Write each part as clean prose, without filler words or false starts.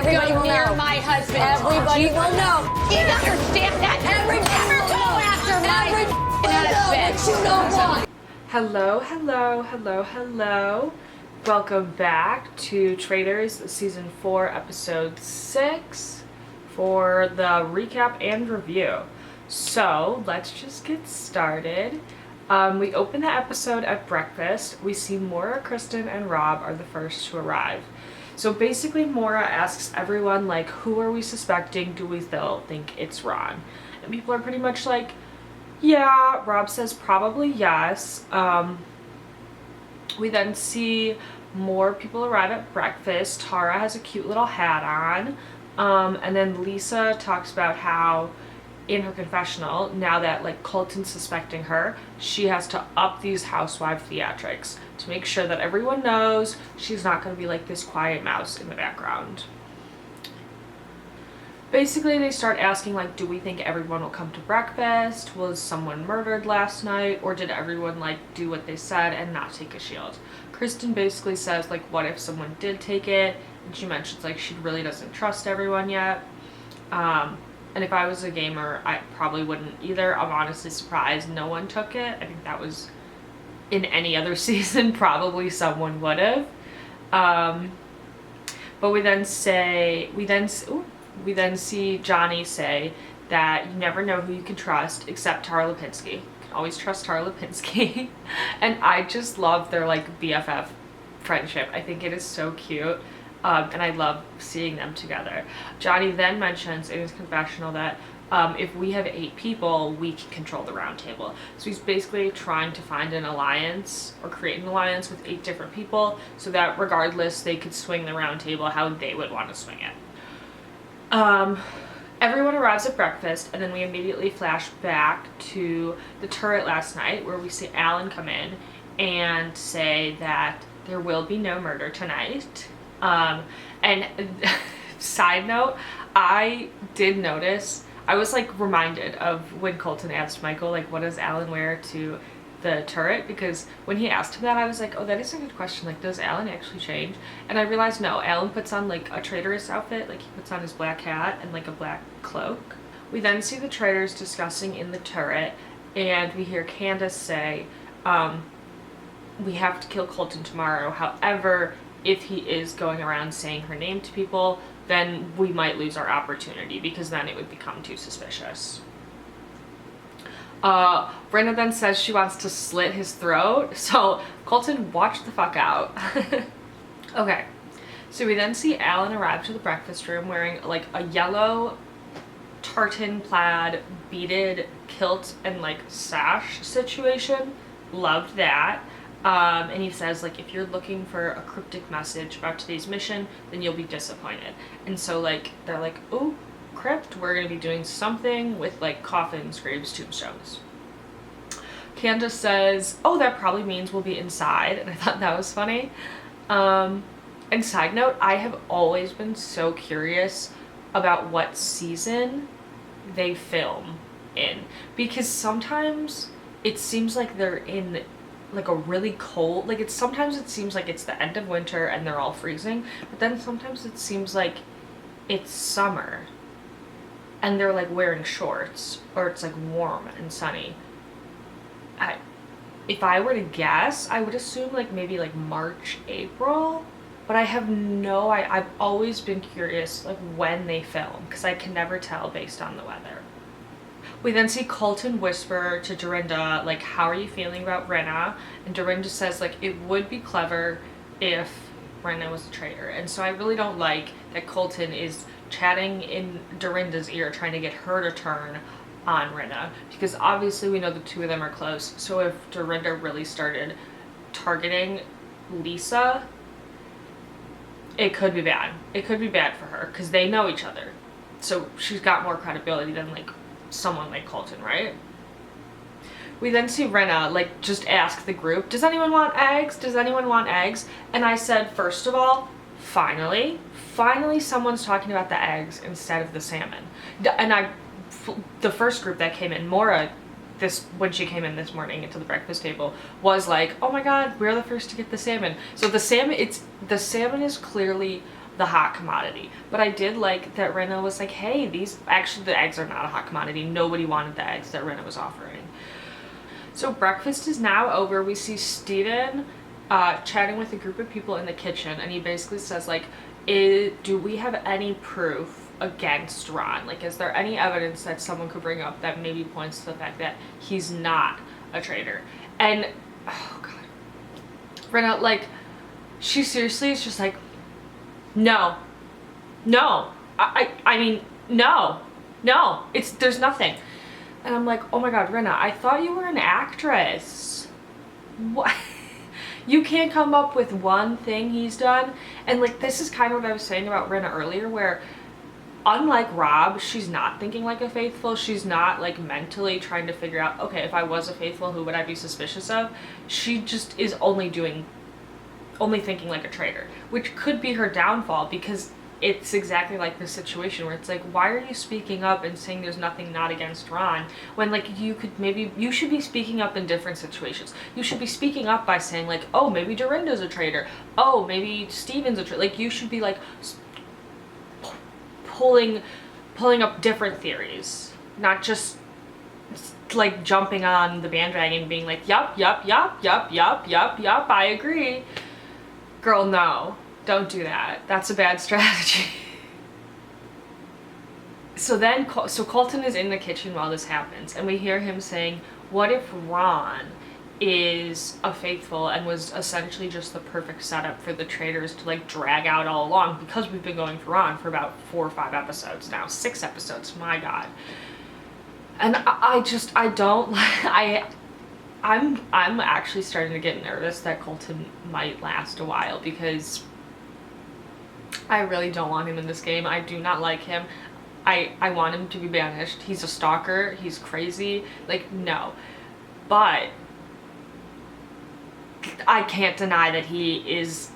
Everybody go will near know. my husband. Everybody will know. Do you understand that? Everybody Never will go know. after my Everybody husband. will know, but you know what? Hello. Welcome back to Traitors Season 4, Episode 6 for the recap and review. So, let's just get started. We open the episode at breakfast. We see Maura, Kristen, and Rob are the first to arrive. So basically Maura asks everyone, like, who are we suspecting? Do we still think it's Ron? And people are pretty much like, yeah. Rob says probably yes. We then see more people arrive at breakfast. Tara has a cute little hat on. And then Lisa talks about how in her confessional, now that like Colton's suspecting her, she has to up these housewife theatrics to make sure that everyone knows she's not going to be like this quiet mouse in the background. Basically, they start asking, like, do we think everyone will come to breakfast? Was someone murdered last night? Or did everyone, like, do what they said and not take a shield? Kristen basically says, like, what if someone did take it? And she mentions, like, she really doesn't trust everyone yet. And if I was a gamer, I probably wouldn't either. I'm honestly surprised no one took it. I think that was, in any other season, probably someone would have. But we then see Johnny say that you never know who you can trust except Tara Lipinski. You can always trust Tara Lipinski. And I just love their like BFF friendship. I think it is so cute. And I love seeing them together. Johnny then mentions in his confessional that if we have 8 people, we can control the round table. So he's basically trying to find an alliance or create an alliance with 8 different people so that regardless they could swing the round table how they would want to swing it. Everyone arrives at breakfast, and then we immediately flash back to the turret last night where we see Alan come in and say that there will be no murder tonight. And side note, I did notice, I was like reminded of when Colton asked Michael, like, what does Alan wear to the turret? Because when he asked him that, I was like, oh, that is a good question. Like, does Alan actually change? And I realized no, Alan puts on like a Traitorous outfit. Like, he puts on his black hat and like a black cloak. We then see the Traitors discussing in the turret, and we hear Candace say, we have to kill Colton tomorrow. However, if he is going around saying her name to people, then we might lose our opportunity because then it would become too suspicious. Brenna then says she wants to slit his throat, so Colton, watch the fuck out. Okay, so we then see Alan arrive to the breakfast room wearing like a yellow tartan plaid beaded kilt and like sash situation. Loved that. And he says, like, if you're looking for a cryptic message about today's mission, then you'll be disappointed. And so like they're like, oh, crypt, we're gonna be doing something with like coffins, graves, tombstones. Candace says, oh, that probably means we'll be inside, and I thought that was funny. And side note, I have always been so curious about what season they film in, because sometimes it seems like they're in like a really cold, like sometimes it seems like it's the end of winter and they're all freezing, but then sometimes it seems like it's summer and they're like wearing shorts, or it's like warm and sunny. If I were to guess, I would assume like maybe like March, April, but I have no, I've always been curious like when they film, because I can never tell based on the weather. We then see Colton whisper to Dorinda, like, how are you feeling about Rinna? And Dorinda says, like, it would be clever if Rinna was a traitor. And so I really don't like that Colton is chatting in Dorinda's ear, trying to get her to turn on Rinna, because obviously we know the two of them are close. So if Dorinda really started targeting Lisa, it could be bad. It could be bad for her, because they know each other. So she's got more credibility than, like, someone like Colton, right? We then see Rinna like just ask the group, does anyone want eggs? Does anyone want eggs? And I said, first of all, finally someone's talking about the eggs instead of the salmon. And the first group that came in, Maura, when she came in this morning into the breakfast table, was like, oh my god, we're the first to get the salmon. So the salmon is clearly the hot commodity. But I did like that Rinna was like, hey, these, actually the eggs are not a hot commodity. Nobody wanted the eggs that Rinna was offering. So breakfast is now over. We see Steven chatting with a group of people in the kitchen, and he basically says like, do we have any proof against Ron? Like, is there any evidence that someone could bring up that maybe points to the fact that he's not a traitor? And oh god, Rinna, like, she seriously is just like, no, I mean, no, there's nothing. And I'm like, oh my god, Rinna, I thought you were an actress. What? You can't come up with one thing he's done. And like, this is kind of what I was saying about Rinna earlier, where unlike Rob, she's not thinking like a faithful. She's not like mentally trying to figure out, okay, if I was a faithful, who would I be suspicious of? She just is only thinking like a traitor, which could be her downfall, because it's exactly like this situation where it's like, why are you speaking up and saying there's nothing not against Ron, when like you should be speaking up in different situations. You should be speaking up by saying like, oh, maybe Dorinda's a traitor, oh, maybe Steven's a traitor. Like, you should be like pulling up different theories, not just like jumping on the bandwagon and being like, yup, I agree. Girl, no. Don't do that. That's a bad strategy. So Colton is in the kitchen while this happens, and we hear him saying, what if Ron is a faithful and was essentially just the perfect setup for the traitors to like drag out all along, because we've been going for Ron for about 4 or 5 episodes now, 6 episodes, my god. And I'm actually starting to get nervous that Colton might last a while, because I really don't want him in this game. I do not like him. I want him to be banished. He's a stalker. He's crazy. Like, no. But I can't deny that he is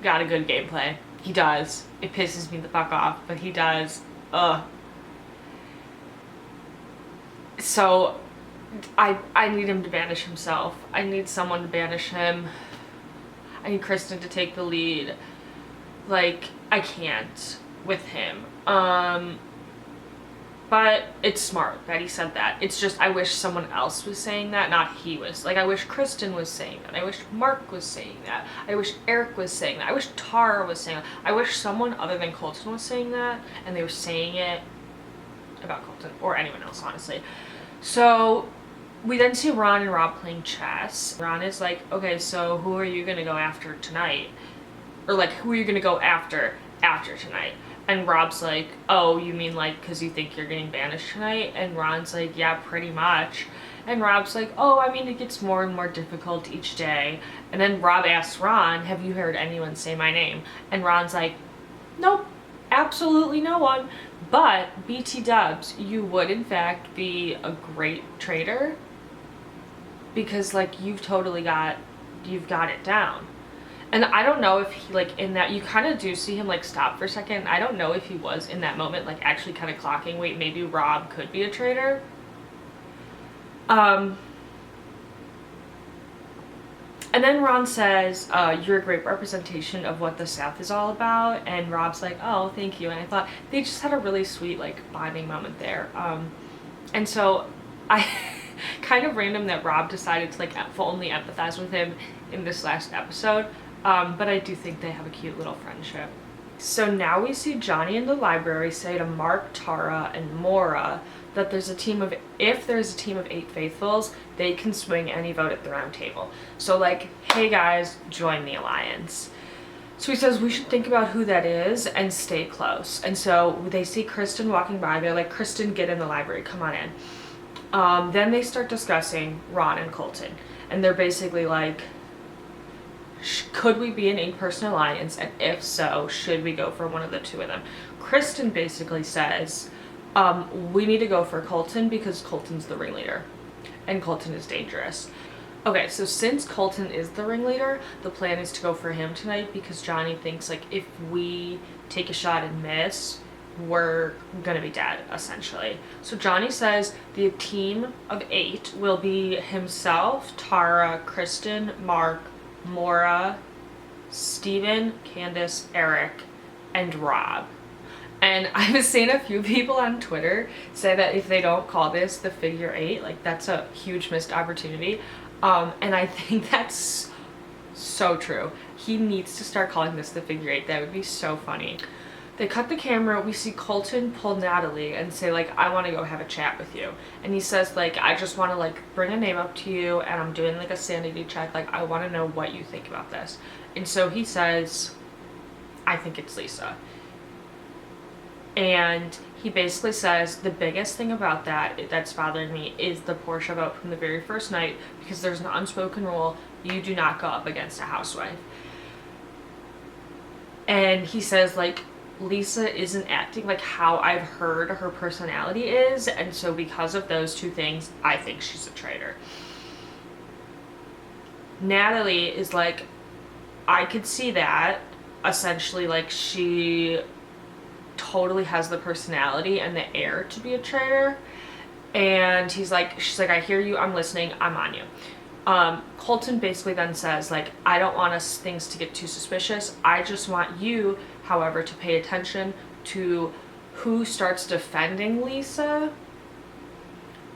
got a good gameplay. He does. It pisses me the fuck off, but he does. Ugh. So I need him to banish himself. I need someone to banish him. I need Kristen to take the lead. Like, I can't with him. But it's smart that he said that. It's just, I wish someone else was saying that, not he was. Like, I wish Kristen was saying that. I wish Mark was saying that. I wish Eric was saying that. I wish Tara was saying that. I wish someone other than Colton was saying that, and they were saying it about Colton, or anyone else, honestly. So we then see Ron and Rob playing chess. Ron is like, okay, so who are you gonna go after tonight? Or like, who are you gonna go after tonight? And Rob's like, oh, you mean like because you think you're getting banished tonight? And Ron's like, yeah, pretty much. And Rob's like, oh, I mean, it gets more and more difficult each day. And then Rob asks Ron, have you heard anyone say my name? And Ron's like, nope, absolutely no one. But BT Dubs, you would in fact be a great traitor, because like you've got it down. And I don't know if he, like, in that, you kind of do see him like stop for a second. I don't know if he was in that moment like actually kind of clocking, wait, maybe Rob could be a traitor. And then Ron says, you're a great representation of what the South is all about. And Rob's like, oh, thank you. And I thought they just had a really sweet like bonding moment there. And so I kind of random that Rob decided to like only empathize with him in this last episode. But I do think they have a cute little friendship. So now we see Johnny in the library say to Mark, Tara, and Maura that if there's a team of 8 faithfuls, they can swing any vote at the round table. So like, hey guys, join the alliance. So he says we should think about who that is and stay close. And so they see Kristen walking by. They're like, Kristen, get in the library, come on in. Then they start discussing Ron and Colton. And they're basically like, could we be an 8-person alliance? And if so, should we go for one of the 2 of them? Kristen basically says, we need to go for Colton because Colton's the ringleader. And Colton is dangerous. Okay, so since Colton is the ringleader, the plan is to go for him tonight, because Johnny thinks like if we take a shot and miss, we're gonna be dead, essentially. So Johnny says the team of 8 will be himself, Tara, Kristen, Mark, Maura, Steven, Candace, Eric, and Rob. And I was seeing a few people on Twitter say that if they don't call this the figure eight, like that's a huge missed opportunity. And I think that's so true. He needs to start calling this the figure eight. That would be so funny. They cut the camera. We see Colton pull Natalie and say like, I want to go have a chat with you. And he says like, I just want to like bring a name up to you and I'm doing like a sanity check. Like I want to know what you think about this. And so he says, I think it's Lisa. And he basically says the biggest thing about that's bothering me is the Portia vote from the very first night, because there's an unspoken rule: you do not go up against a housewife. And he says like, Lisa isn't acting like how I've heard her personality is, and so because of those two things, I think she's a traitor. Natalie is like, I could see that. Essentially, like, she totally has the personality and the air to be a traitor. And she's like, I hear you, I'm listening, I'm on you. Colton basically then says like, I don't want things to get too suspicious. I just want you, however, to pay attention to who starts defending Lisa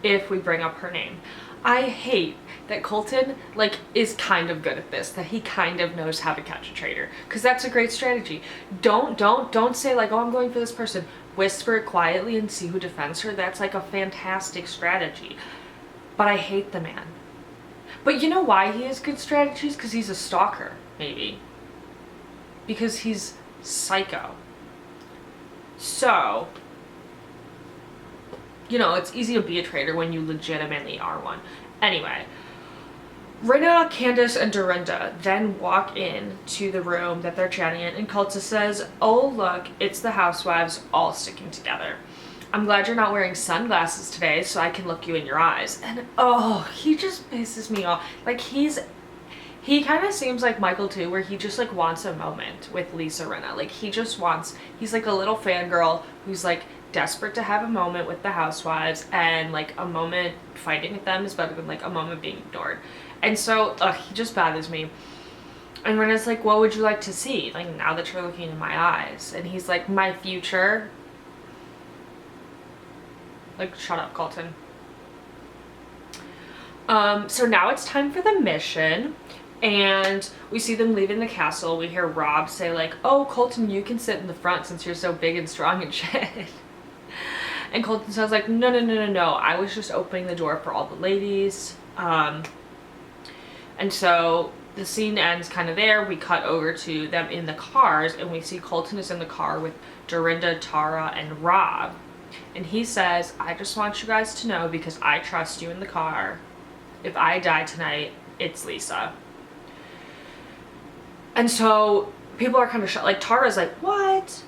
if we bring up her name. I hate that Colton like is kind of good at this, that he kind of knows how to catch a traitor, because that's a great strategy. Don't say like, oh, I'm going for this person. Whisper it quietly and see who defends her. That's like a fantastic strategy. But I hate the man. But you know why he has good strategies? Because he's a stalker, maybe. Because he's psycho. So, you know, it's easy to be a traitor when you legitimately are one. Anyway, Rinna, Candace, and Dorinda then walk in to the room that they're chatting in, and Cultus says, oh look, it's the housewives all sticking together. I'm glad you're not wearing sunglasses today so I can look you in your eyes. And oh, he just pisses me off. Like he kind of seems like Michael too, where he just like wants a moment with Lisa Rinna. Like he's like a little fangirl who's like desperate to have a moment with the housewives, and like a moment fighting with them is better than like a moment being ignored. And so he just bothers me. And Rinna's like, what would you like to see? Like, now that you're looking in my eyes. And he's like, my future. Like, shut up, Colton. So now it's time for the mission. And we see them leaving the castle. We hear Rob say like, oh, Colton, you can sit in the front since you're so big and strong and shit. And Colton says like, no. I was just opening the door for all the ladies. And so the scene ends kind of there. We cut over to them in the cars, and we see Colton is in the car with Dorinda, Tara, and Rob. And he says, I just want you guys to know, because I trust you in the car, if I die tonight, it's Lisa. And so people are kind of shocked. Like, Tara's like, what?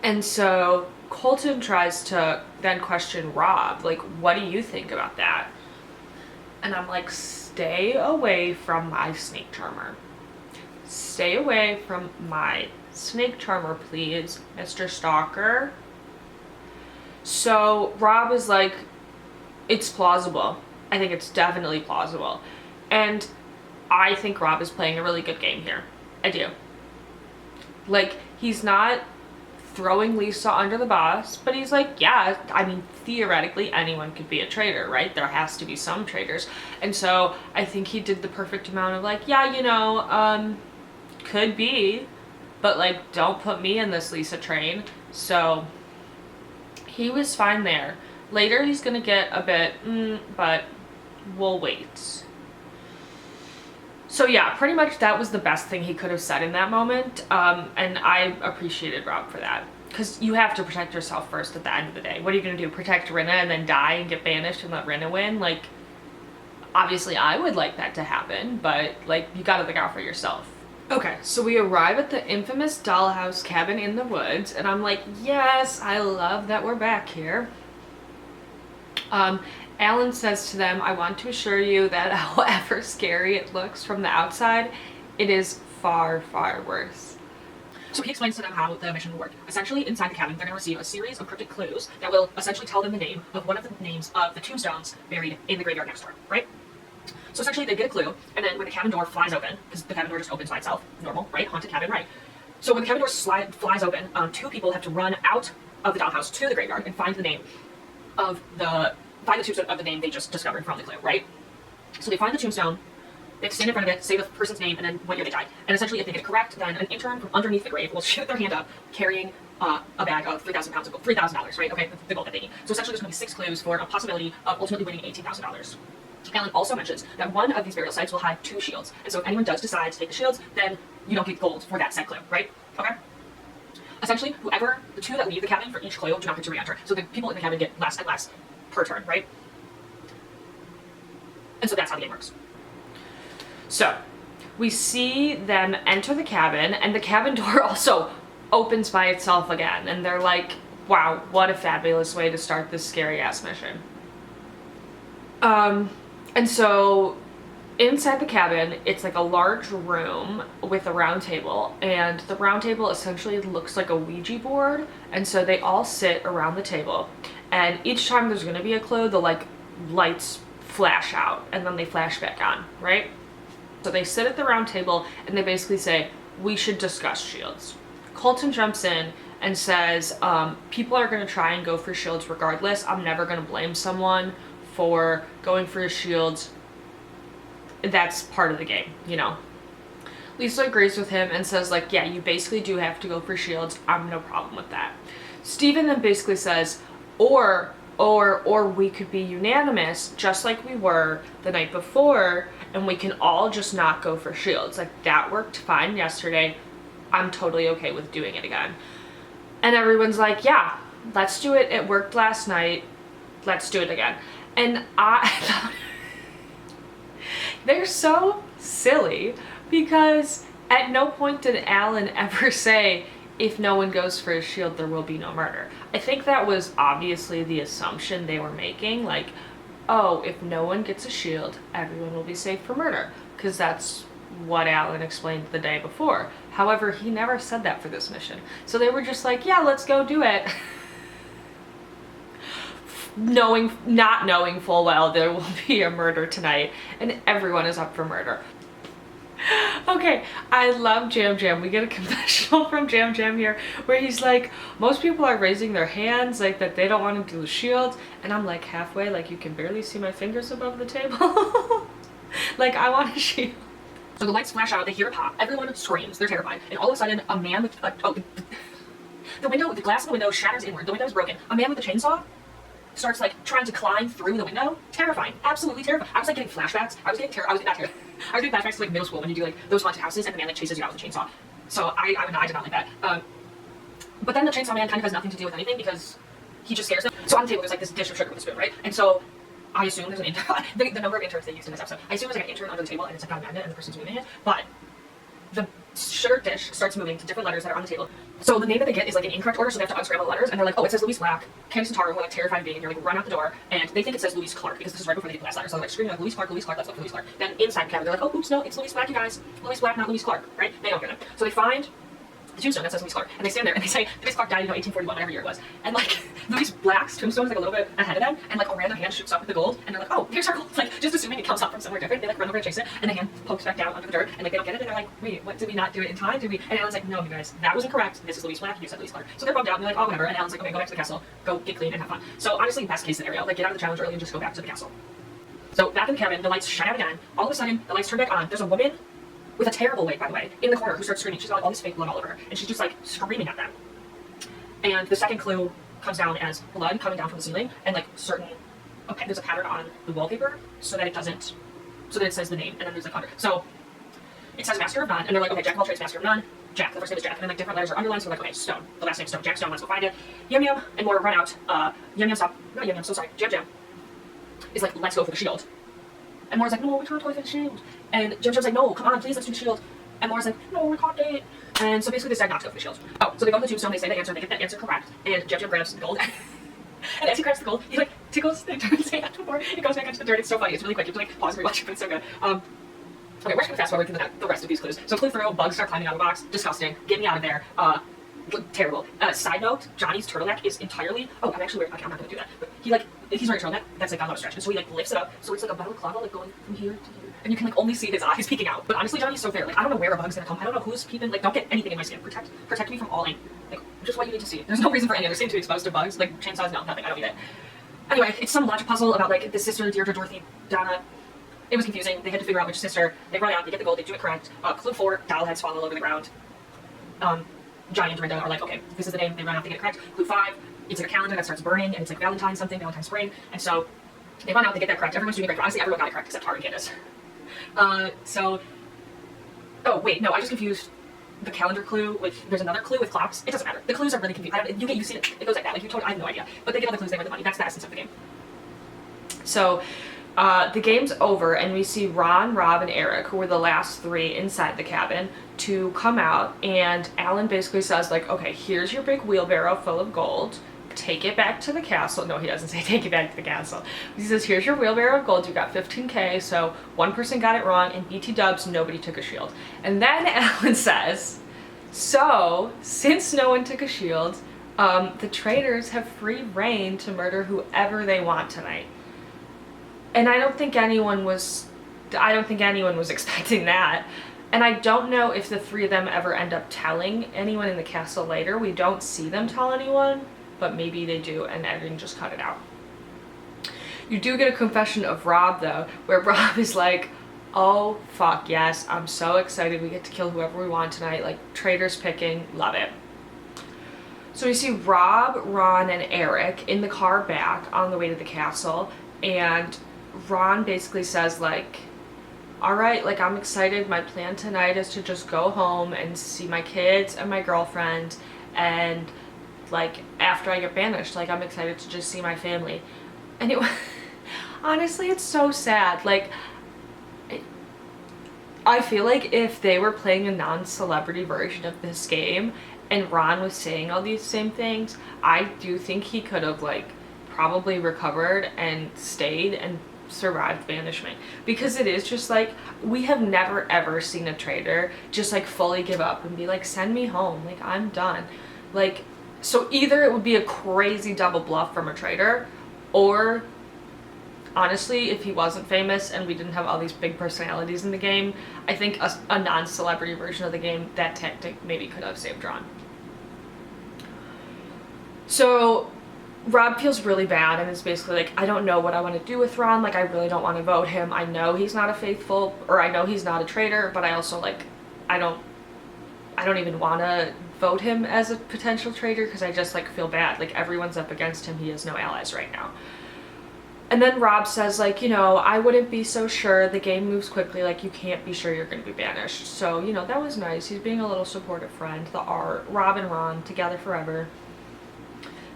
And so Colton tries to then question Rob, like, what do you think about that? And I'm like, stay away from my snake charmer. Stay away from my snake charmer, please, Mr. Stalker. So Rob is like, it's plausible. I think it's definitely plausible. And I think Rob is playing a really good game here. I do. Like, he's not throwing Lisa under the bus, but he's like, yeah, I mean, theoretically anyone could be a traitor, right? There has to be some traitors. And so I think he did the perfect amount of like, yeah, you know, could be, but like, don't put me in this Lisa train. So he was fine there. Later he's gonna get a bit, but we'll wait. So yeah, pretty much that was the best thing he could have said in that moment. And I appreciated Rob for that. Because you have to protect yourself first at the end of the day. What are you going to do? Protect Rinna and then die and get banished and let Rinna win? Like, obviously I would like that to happen, but like, you got to look out for yourself. Okay, so we arrive at the infamous dollhouse cabin in the woods, and I'm like, yes, I love that we're back here. Alan says to them, I want to assure you that however scary it looks from the outside, it is far, far worse. So he explains to them how the mission will work. Essentially, inside the cabin, they're going to receive a series of cryptic clues that will essentially tell them the name of one of the names of the tombstones buried in the graveyard next door, right? So essentially they get a clue, and then when the cabin door flies open, because the cabin door just opens by itself, normal, right? Haunted cabin, right? So when the cabin door flies open, 2 people have to run out of the dollhouse to the graveyard and find the tombstone of the name they just discovered from the clue, right? So they find the tombstone, they have to stand in front of it, say the person's name, and then what year they died. And essentially if they get it correct, then an intern from underneath the grave will shoot their hand up carrying a bag of 3,000 pounds of gold, $3,000, right? Okay, the gold that they need. So essentially there's going to be 6 clues for a possibility of ultimately winning $18,000. Alan also mentions that one of these burial sites will hide 2 shields. And so if anyone does decide to take the shields, then you don't get gold for that said clue, right? Okay? Essentially, the 2 that leave the cabin for each clue do not get to re-enter. So the people in the cabin get less and less per turn, right? And so that's how the game works. So, we see them enter the cabin, and the cabin door also opens by itself again. And they're like, wow, what a fabulous way to start this scary-ass mission. And so inside the cabin, it's like a large room with a round table, and the round table essentially looks like a Ouija board, and so they all sit around the table, and each time there's going to be a clue, the like lights flash out and then they flash back on, right? So they sit at the round table and they basically say, we should discuss shields. Colton jumps in and says, people are going to try and go for shields regardless. I'm never going to blame someone for going for shields. That's part of the game, you know. Lisa agrees with him and says, like, yeah, you basically do have to go for shields. I'm no problem with that. Steven then basically says, or we could be unanimous, just like we were the night before, and we can all just not go for shields. Like, that worked fine yesterday. I'm totally okay with doing it again. And everyone's like, yeah, let's do it. It worked last night. Let's do it again. And I thought, they're so silly, because at no point did Alan ever say, if no one goes for a shield, there will be no murder. I think that was obviously the assumption they were making, like, oh, if no one gets a shield, everyone will be safe for murder, because that's what Alan explained the day before. However, he never said that for this mission. So they were just like, yeah, let's go do it. Not knowing full well there will be a murder tonight, and everyone is up for murder. Okay, I love Jam Jam. We get a confessional from Jam Jam here where he's like, most people are raising their hands like that they don't want to do the shields, and I'm like halfway, like you can barely see my fingers above the table. Like, I want a shield. So the lights flash out, they hear a pop, everyone screams, they're terrified, and all of a sudden a man with the glass in the window shatters inward, the window is broken. A man with a chainsaw starts like trying to climb through the window. Terrifying, absolutely terrifying. I was like getting flashbacks. I was getting flashbacks to like middle school when you do like those haunted houses and the man like chases you out with a chainsaw. So I did not like that. But then the chainsaw man kind of has nothing to do with anything because he just scares them. So on the table there's like this dish of sugar with a spoon, right? And so I assume there's an intern. the number of interns they used in this episode. I assume there's like an intern under the table and it's like got a magnet and the person's moving it. But the sugar dish starts moving to different letters that are on the table. So the name that they get is like in incorrect order, so they have to unscramble the letters, and they're like, oh, it says Louise Black. Candace and Tara, who are like terrified of being here, like run out the door, and they think it says Louise Clark, because this is right before they get the last letter. So they're like screaming like, Louise Clark, let's look for Louise Clark. Then inside the cabin, they're like, oh, oops, no, it's Louise Black, you guys. Louise Black, not Louise Clark, right? They don't get it. So they find the tombstone that says Louise Clark, and they stand there and they say, Louise Clark died in 1841, whatever year it was. And like, Louise Black's tombstone is like a little bit ahead of them, and like a random hand shoots up with the gold, and they're like, oh, here's our gold. Like, just assuming it comes up from somewhere different. They like run over and chase it, and the hand pokes back down under the dirt, and like they don't get it, and they're like, wait, what, did we not do it in time? Did we? And Alan's like, no, you guys, that was incorrect. This is Louise Black, you said Louise Clark. So they're bummed out, and they're like, oh, whatever. And Alan's like, okay, go back to the castle, go get clean and have fun. So honestly, best case scenario, like get out of the challenge early and just go back to the castle. So back in the cabin, the lights shine out again. All of a sudden, the lights turn back on. There's a woman with a terrible wig, by the way, in the corner who starts screaming. She's got like, all this fake blood all over her, and she's just like screaming at them. And the second clue comes down as blood coming down from the ceiling, and like there's a pattern on the wallpaper so that it says the name, and then there's like under. So it says Master of None, and they're like, okay, Jack of all trades, Master of None. Jack, the first name is Jack, and then like different letters are underlined, so we're like, okay, Stone, the last name Stone, Jack Stone, let's go find it. Yum Yum and more run out. Yum Yum stop, not Yum Yum, so sorry, Jam Jam is like, let's go for the shield. And Laura's like, no, we can't go for the shield. And Jam Jam's like, no, come on, please, let's do the shield. And Laura's like, no, we can't do it. And so basically they decide not to go for the shield. Oh, so they go to the tombstone, they say the answer, they get that answer correct, and Jam Jam grabs the gold. And as he grabs the gold, he like tickles the turns hand before it goes back into the dirt. It's so funny, it's really quick. You have to like pause and rewatch it, but it's so good. Okay, we're just gonna fast forward through the rest of these clues. So clue through, bugs start climbing out of the box, disgusting, get me out of there. Terrible. Side note, Johnny's turtleneck is entirely, oh, I'm actually wearing, okay, I'm not gonna do that, but he's wearing a turtleneck that's like got a lot of stretch, and so he like lifts it up, so it's like a balaclava like going from here to here, and you can like only see his eyes peeking out. But honestly, Johnny's so fair, like I don't know where a bug's gonna come, I don't know who's peeping, like don't get anything in my skin, protect me from all like just what you need to see. There's no reason for any other skin to be exposed to bugs, like chainsaws, no, nothing, I don't need it. Anyway, it's some logic puzzle about like the sister, Deirdre, Dorothy, Donna. It was confusing. They had to figure out which sister. They run out, they get the gold, they do it correct. Clue 4, doll heads fall all over the ground. Johnny and Dorinda are like, okay, this is the name, they run out, they get it correct. Clue 5, it's in a calendar that starts burning, and it's like Valentine's something, Valentine's spring. And so they run out, they get that correct. Everyone's doing great. Honestly, everyone got it correct except Tara and Candace. Oh wait, no, I just confused the calendar clue with, there's another clue with clocks. It doesn't matter. The clues are really confusing. You get used to it. It goes like that. Like you totally, I have no idea. But they give all the clues, they win the money. That's the essence of the game. So, the game's over, and we see Ron, Rob, and Eric, who were the last 3 inside the cabin, to come out, and Alan basically says, like, okay, here's your big wheelbarrow full of gold, take it back to the castle. No, he doesn't say take it back to the castle. He says, here's your wheelbarrow of gold, you got 15k, so one person got it wrong, and BT dubs, nobody took a shield. And then Alan says, so, since no one took a shield, the traitors have free reign to murder whoever they want tonight. And I don't think anyone was expecting that. And I don't know if the 3 of them ever end up telling anyone in the castle later. We don't see them tell anyone, but maybe they do, and editing just cut it out. You do get a confession of Rob, though, where Rob is like, oh, fuck, yes, I'm so excited. We get to kill whoever we want tonight. Like, traitors picking, love it. So we see Rob, Ron, and Eric in the car back on the way to the castle, and Ron basically says, like, all right, like, I'm excited. My plan tonight is to just go home and see my kids and my girlfriend, and, like, after I get banished, like, I'm excited to just see my family. And it honestly, it's so sad. Like, I feel like if they were playing a non-celebrity version of this game and Ron was saying all these same things, I do think he could have, like, probably recovered and stayed and survived banishment, because it is just like, we have never ever seen a traitor just like fully give up and be like, send me home, like, I'm done. Like, so either it would be a crazy double bluff from a traitor, or honestly, if he wasn't famous and we didn't have all these big personalities in the game, I think a non-celebrity version of the game, that tactic maybe could have saved Ron. So Rob feels really bad and is basically like, I don't know what I want to do with Ron, like, I really don't want to vote him. I know he's not a faithful, or I know he's not a traitor, but I also, like, I don't even want to vote him as a potential traitor, because I just, like, feel bad. Like, everyone's up against him, he has no allies right now. And then Rob says, like, you know, I wouldn't be so sure, the game moves quickly, like, you can't be sure you're going to be banished. So, you know, that was nice. He's being a little supportive friend. The art, Rob and Ron, together forever.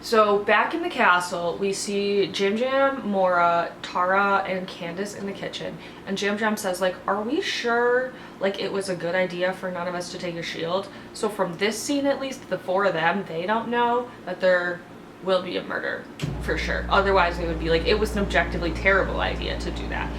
So back in the castle, we see Jim Jam, Maura, Tara, and Candace in the kitchen. And Jim Jam says, like, are we sure, like, it was a good idea for none of us to take a shield? So from this scene, at least, the 4 of them, they don't know that there will be a murder, for sure. Otherwise, they would be like, it was an objectively terrible idea to do that.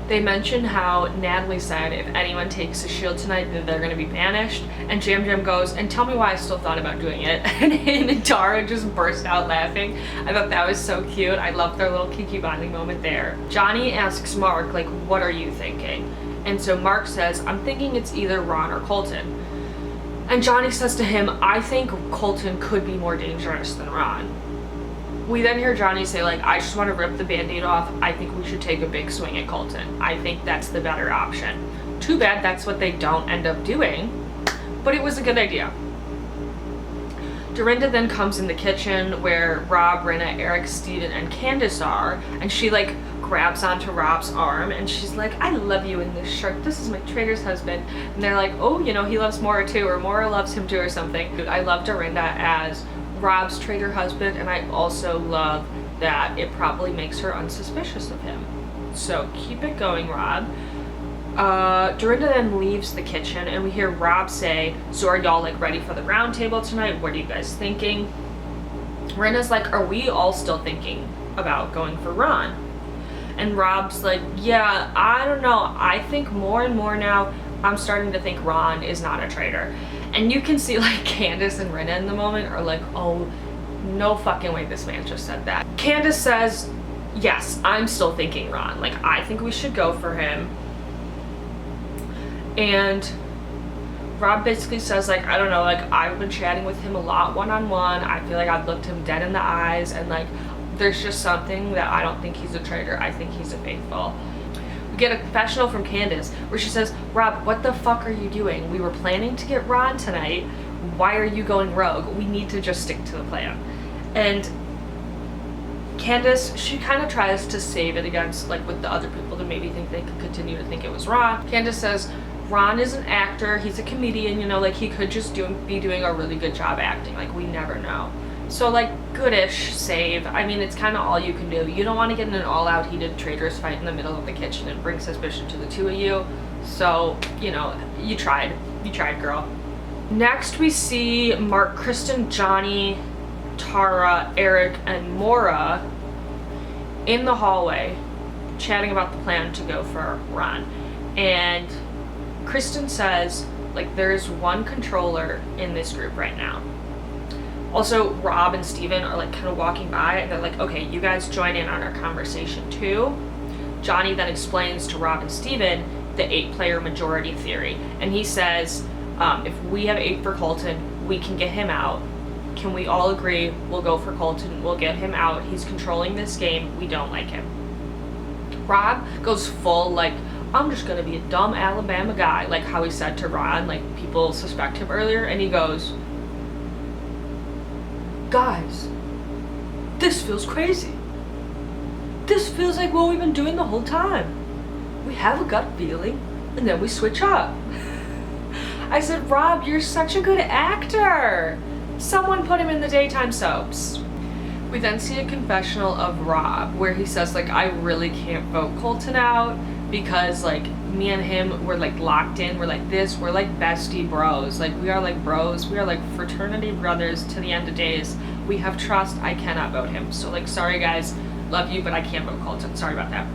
They mention how Natalie said if anyone takes a shield tonight, then they're going to be banished. And Jam Jam goes, and tell me why I still thought about doing it. And Tara just burst out laughing. I thought that was so cute. I love their little kiki bonding moment there. Johnny asks Mark, like, what are you thinking? And so Mark says, I'm thinking it's either Ron or Colton. And Johnny says to him, I think Colton could be more dangerous than Ron. We then hear Johnny say, like, I just want to rip the band-aid off. I think we should take a big swing at Colton. I think that's the better option. Too bad that's what they don't end up doing, but it was a good idea. Dorinda then comes in the kitchen where Rob, Rinna, Eric, Steven, and Candace are, and she, like, grabs onto Rob's arm, and she's like, I love you in this shirt. This is my traitor's husband. And they're like, oh, you know, he loves Maura too, or Maura loves him too, or something. I love Dorinda as Rob's traitor husband, and I also love that it probably makes her unsuspicious of him. So keep it going, Rob. Dorinda then leaves the kitchen, and we hear Rob say, so are y'all, like, ready for the round table tonight? What are you guys thinking? Rinna's like, are we all still thinking about going for Ron? And Rob's like, yeah, I don't know. I think more and more now I'm starting to think Ron is not a traitor. And you can see like Candace and Rinna in the moment are like, oh, no fucking way this man just said that. Candace says, yes, I'm still thinking Ron. Like, I think we should go for him. And Rob basically says, like, I don't know, like, I've been chatting with him a lot one-on-one. I feel like I've looked him dead in the eyes, and like, there's just something that I don't think he's a traitor. I think he's a faithful. We get a confessional from Candace where she says, Rob, what the fuck are you doing? We were planning to get Ron tonight. Why are you going rogue? We need to just stick to the plan. And Candace, she kind of tries to save it against, like, with the other people to maybe think they could continue to think it was Ron. Candace says, Ron is an actor, he's a comedian, you know, like, he could just be doing a really good job acting, like, we never know. So, like, goodish save. I mean, it's kind of all you can do. You don't want to get in an all-out heated traitors fight in the middle of the kitchen and bring suspicion to the two of you. So, you know, you tried, girl. Next, we see Mark, Kristen, Johnny, Tara, Eric, and Maura in the hallway chatting about the plan to go for Ron. And Kristen says, like, there's one controller in this group right now. Also, Rob and Steven are like kind of walking by and they're like, okay, you guys join in on our conversation too. Johnny then explains to Rob and Steven the 8-player majority theory. And he says, if we have 8 for Colton, we can get him out. Can we all agree we'll go for Colton, we'll get him out. He's controlling this game, we don't like him. Rob goes full like, I'm just gonna be a dumb Alabama guy, like how he said to Ron, like people suspect him earlier, and he goes, guys, this feels crazy. This feels like what we've been doing the whole time. We have a gut feeling, and then we switch up. I said, Rob, you're such a good actor. Someone put him in the daytime soaps. We then see a confessional of Rob where he says, like, I really can't vote Colton out because, like, me and him, we're, like, locked in. We're like this. We're, like, bestie bros. Like, we are, like, bros. We are, like, fraternity brothers to the end of days. We have trust. I cannot vote him. So, like, sorry, guys. Love you, but I can't vote Colton. Sorry about that.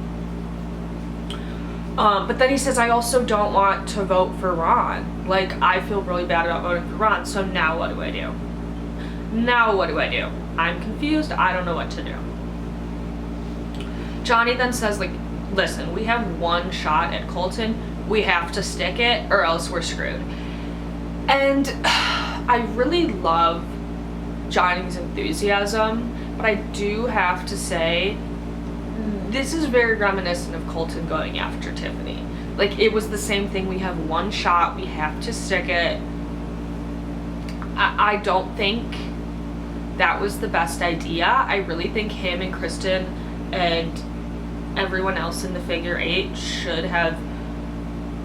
But then he says, I also don't want to vote for Ron. Like, I feel really bad about voting for Ron. So now what do I do? Now what do I do? I'm confused. I don't know what to do. Johnny then says, like, listen, we have one shot at Colton. We have to stick it or else we're screwed. And I really love Johnny's enthusiasm, but I do have to say this is very reminiscent of Colton going after Tiffany. Like, it was the same thing. We have one shot. We have to stick it. I don't think that was the best idea. I really think him and Kristen and everyone else in the figure 8 should have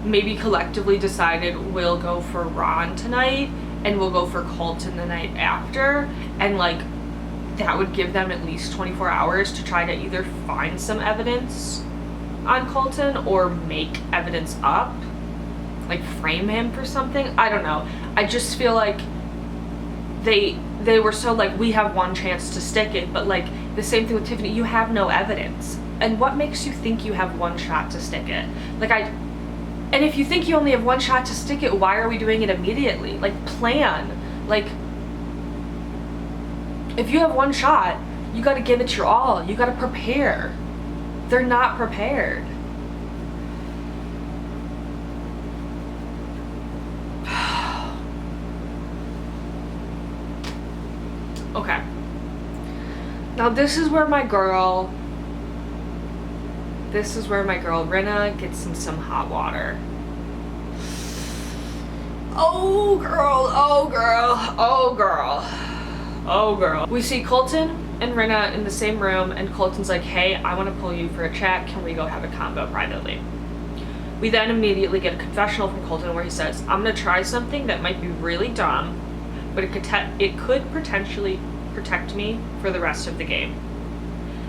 maybe collectively decided we'll go for Ron tonight and we'll go for Colton the night after, and like that would give them at least 24 hours to try to either find some evidence on Colton or make evidence up, like frame him for something. I don't know. I just feel like they were so like, we have one chance to stick it, but like the same thing with Tiffany, you have no evidence. And what makes you think you have one shot to stick it? Like, and if you think you only have one shot to stick it, why are we doing it immediately? Like, plan. Like, if you have one shot, you gotta give it your all. You gotta prepare. They're not prepared. Okay. Now this is where my girl Rinna gets in some hot water. Oh girl, oh girl, oh girl, oh girl. We see Colton and Rinna in the same room, and Colton's like, hey, I want to pull you for a chat. Can we go have a combo privately? We then immediately get a confessional from Colton where he says, I'm going to try something that might be really dumb, but it could potentially protect me for the rest of the game.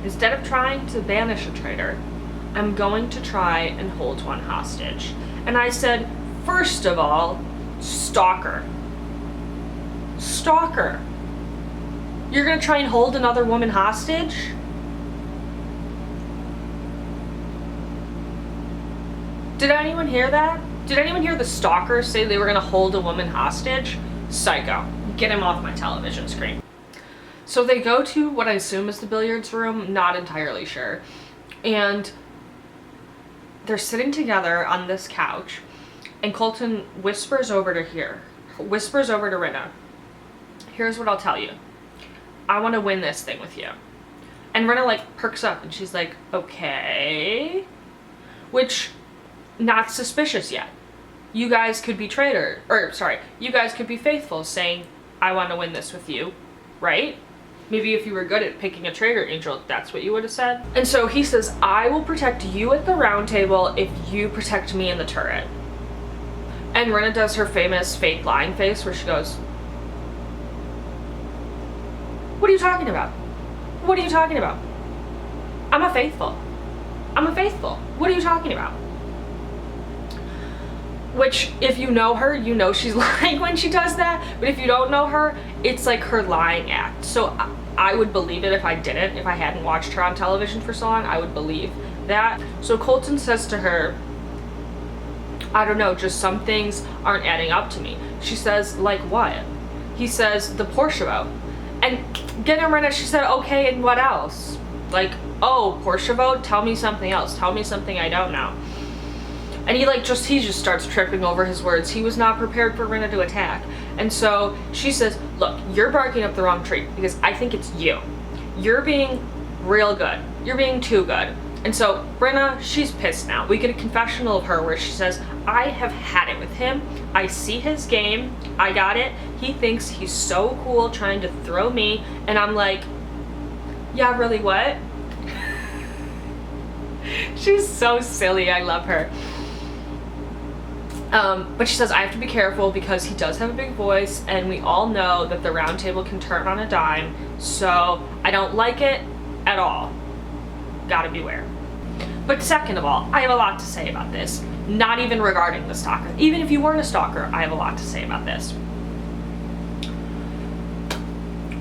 Instead of trying to banish a traitor, I'm going to try and hold one hostage. And I said, first of all, stalker. Stalker. You're gonna try and hold another woman hostage? Did anyone hear that? Did anyone hear the stalkers say they were gonna hold a woman hostage? Psycho. Get him off my television screen. So they go to what I assume is the billiards room, not entirely sure. And they're sitting together on this couch, and Colton whispers over to Rinna. Here's what I'll tell you. I want to win this thing with you. And Rinna like perks up and she's like, okay. Which, not suspicious yet. You guys could be you guys could be faithful saying, I want to win this with you, right? Maybe if you were good at picking a traitor angel, that's what you would have said. And so he says, I will protect you at the round table if you protect me in the turret. And Rinna does her famous fake lying face where she goes, what are you talking about? What are you talking about? I'm a faithful. What are you talking about? Which, if you know her, you know she's lying when she does that. But if you don't know her, it's like her lying act. So I would believe it if I didn't. If I hadn't watched her on television for so long, I would believe that. So Colton says to her, I don't know, just some things aren't adding up to me. She says, like what? He says, the Porsche vote. And getting Rinna, she said, okay, and what else? Like, oh, Porsche vote? Tell me something else. Tell me something I don't know. And he just starts tripping over his words. He was not prepared for Rinna to attack. And so she says, look, you're barking up the wrong tree because I think it's you. You're being real good. You're being too good. And so Rinna, she's pissed now. We get a confessional of her where she says, I have had it with him. I see his game. I got it. He thinks he's so cool trying to throw me. And I'm like, yeah, really, what? She's so silly. I love her. But she says, I have to be careful because he does have a big voice and we all know that the round table can turn on a dime. So I don't like it at all. Gotta beware. But second of all, I have a lot to say about this. Not even regarding the stalker. Even if you weren't a stalker, I have a lot to say about this.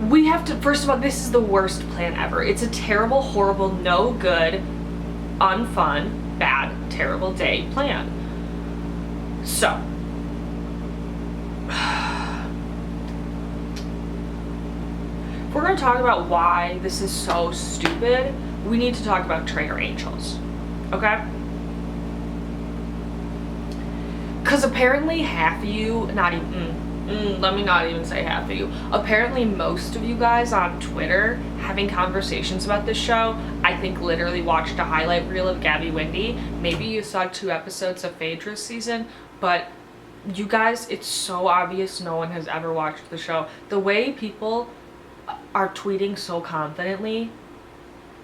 We have to, first of all, this is the worst plan ever. It's a terrible, horrible, no good, unfun, bad, terrible day plan. So, if we're going to talk about why this is so stupid, we need to talk about traitor angels, okay? Because apparently half of you, not even, let me not even say half of you, apparently most of you guys on Twitter having conversations about this show, I think literally watched a highlight reel of Gabby Windy. Maybe you saw 2 episodes of Phaedra's season, but you guys, it's so obvious no one has ever watched the show. The way people are tweeting so confidently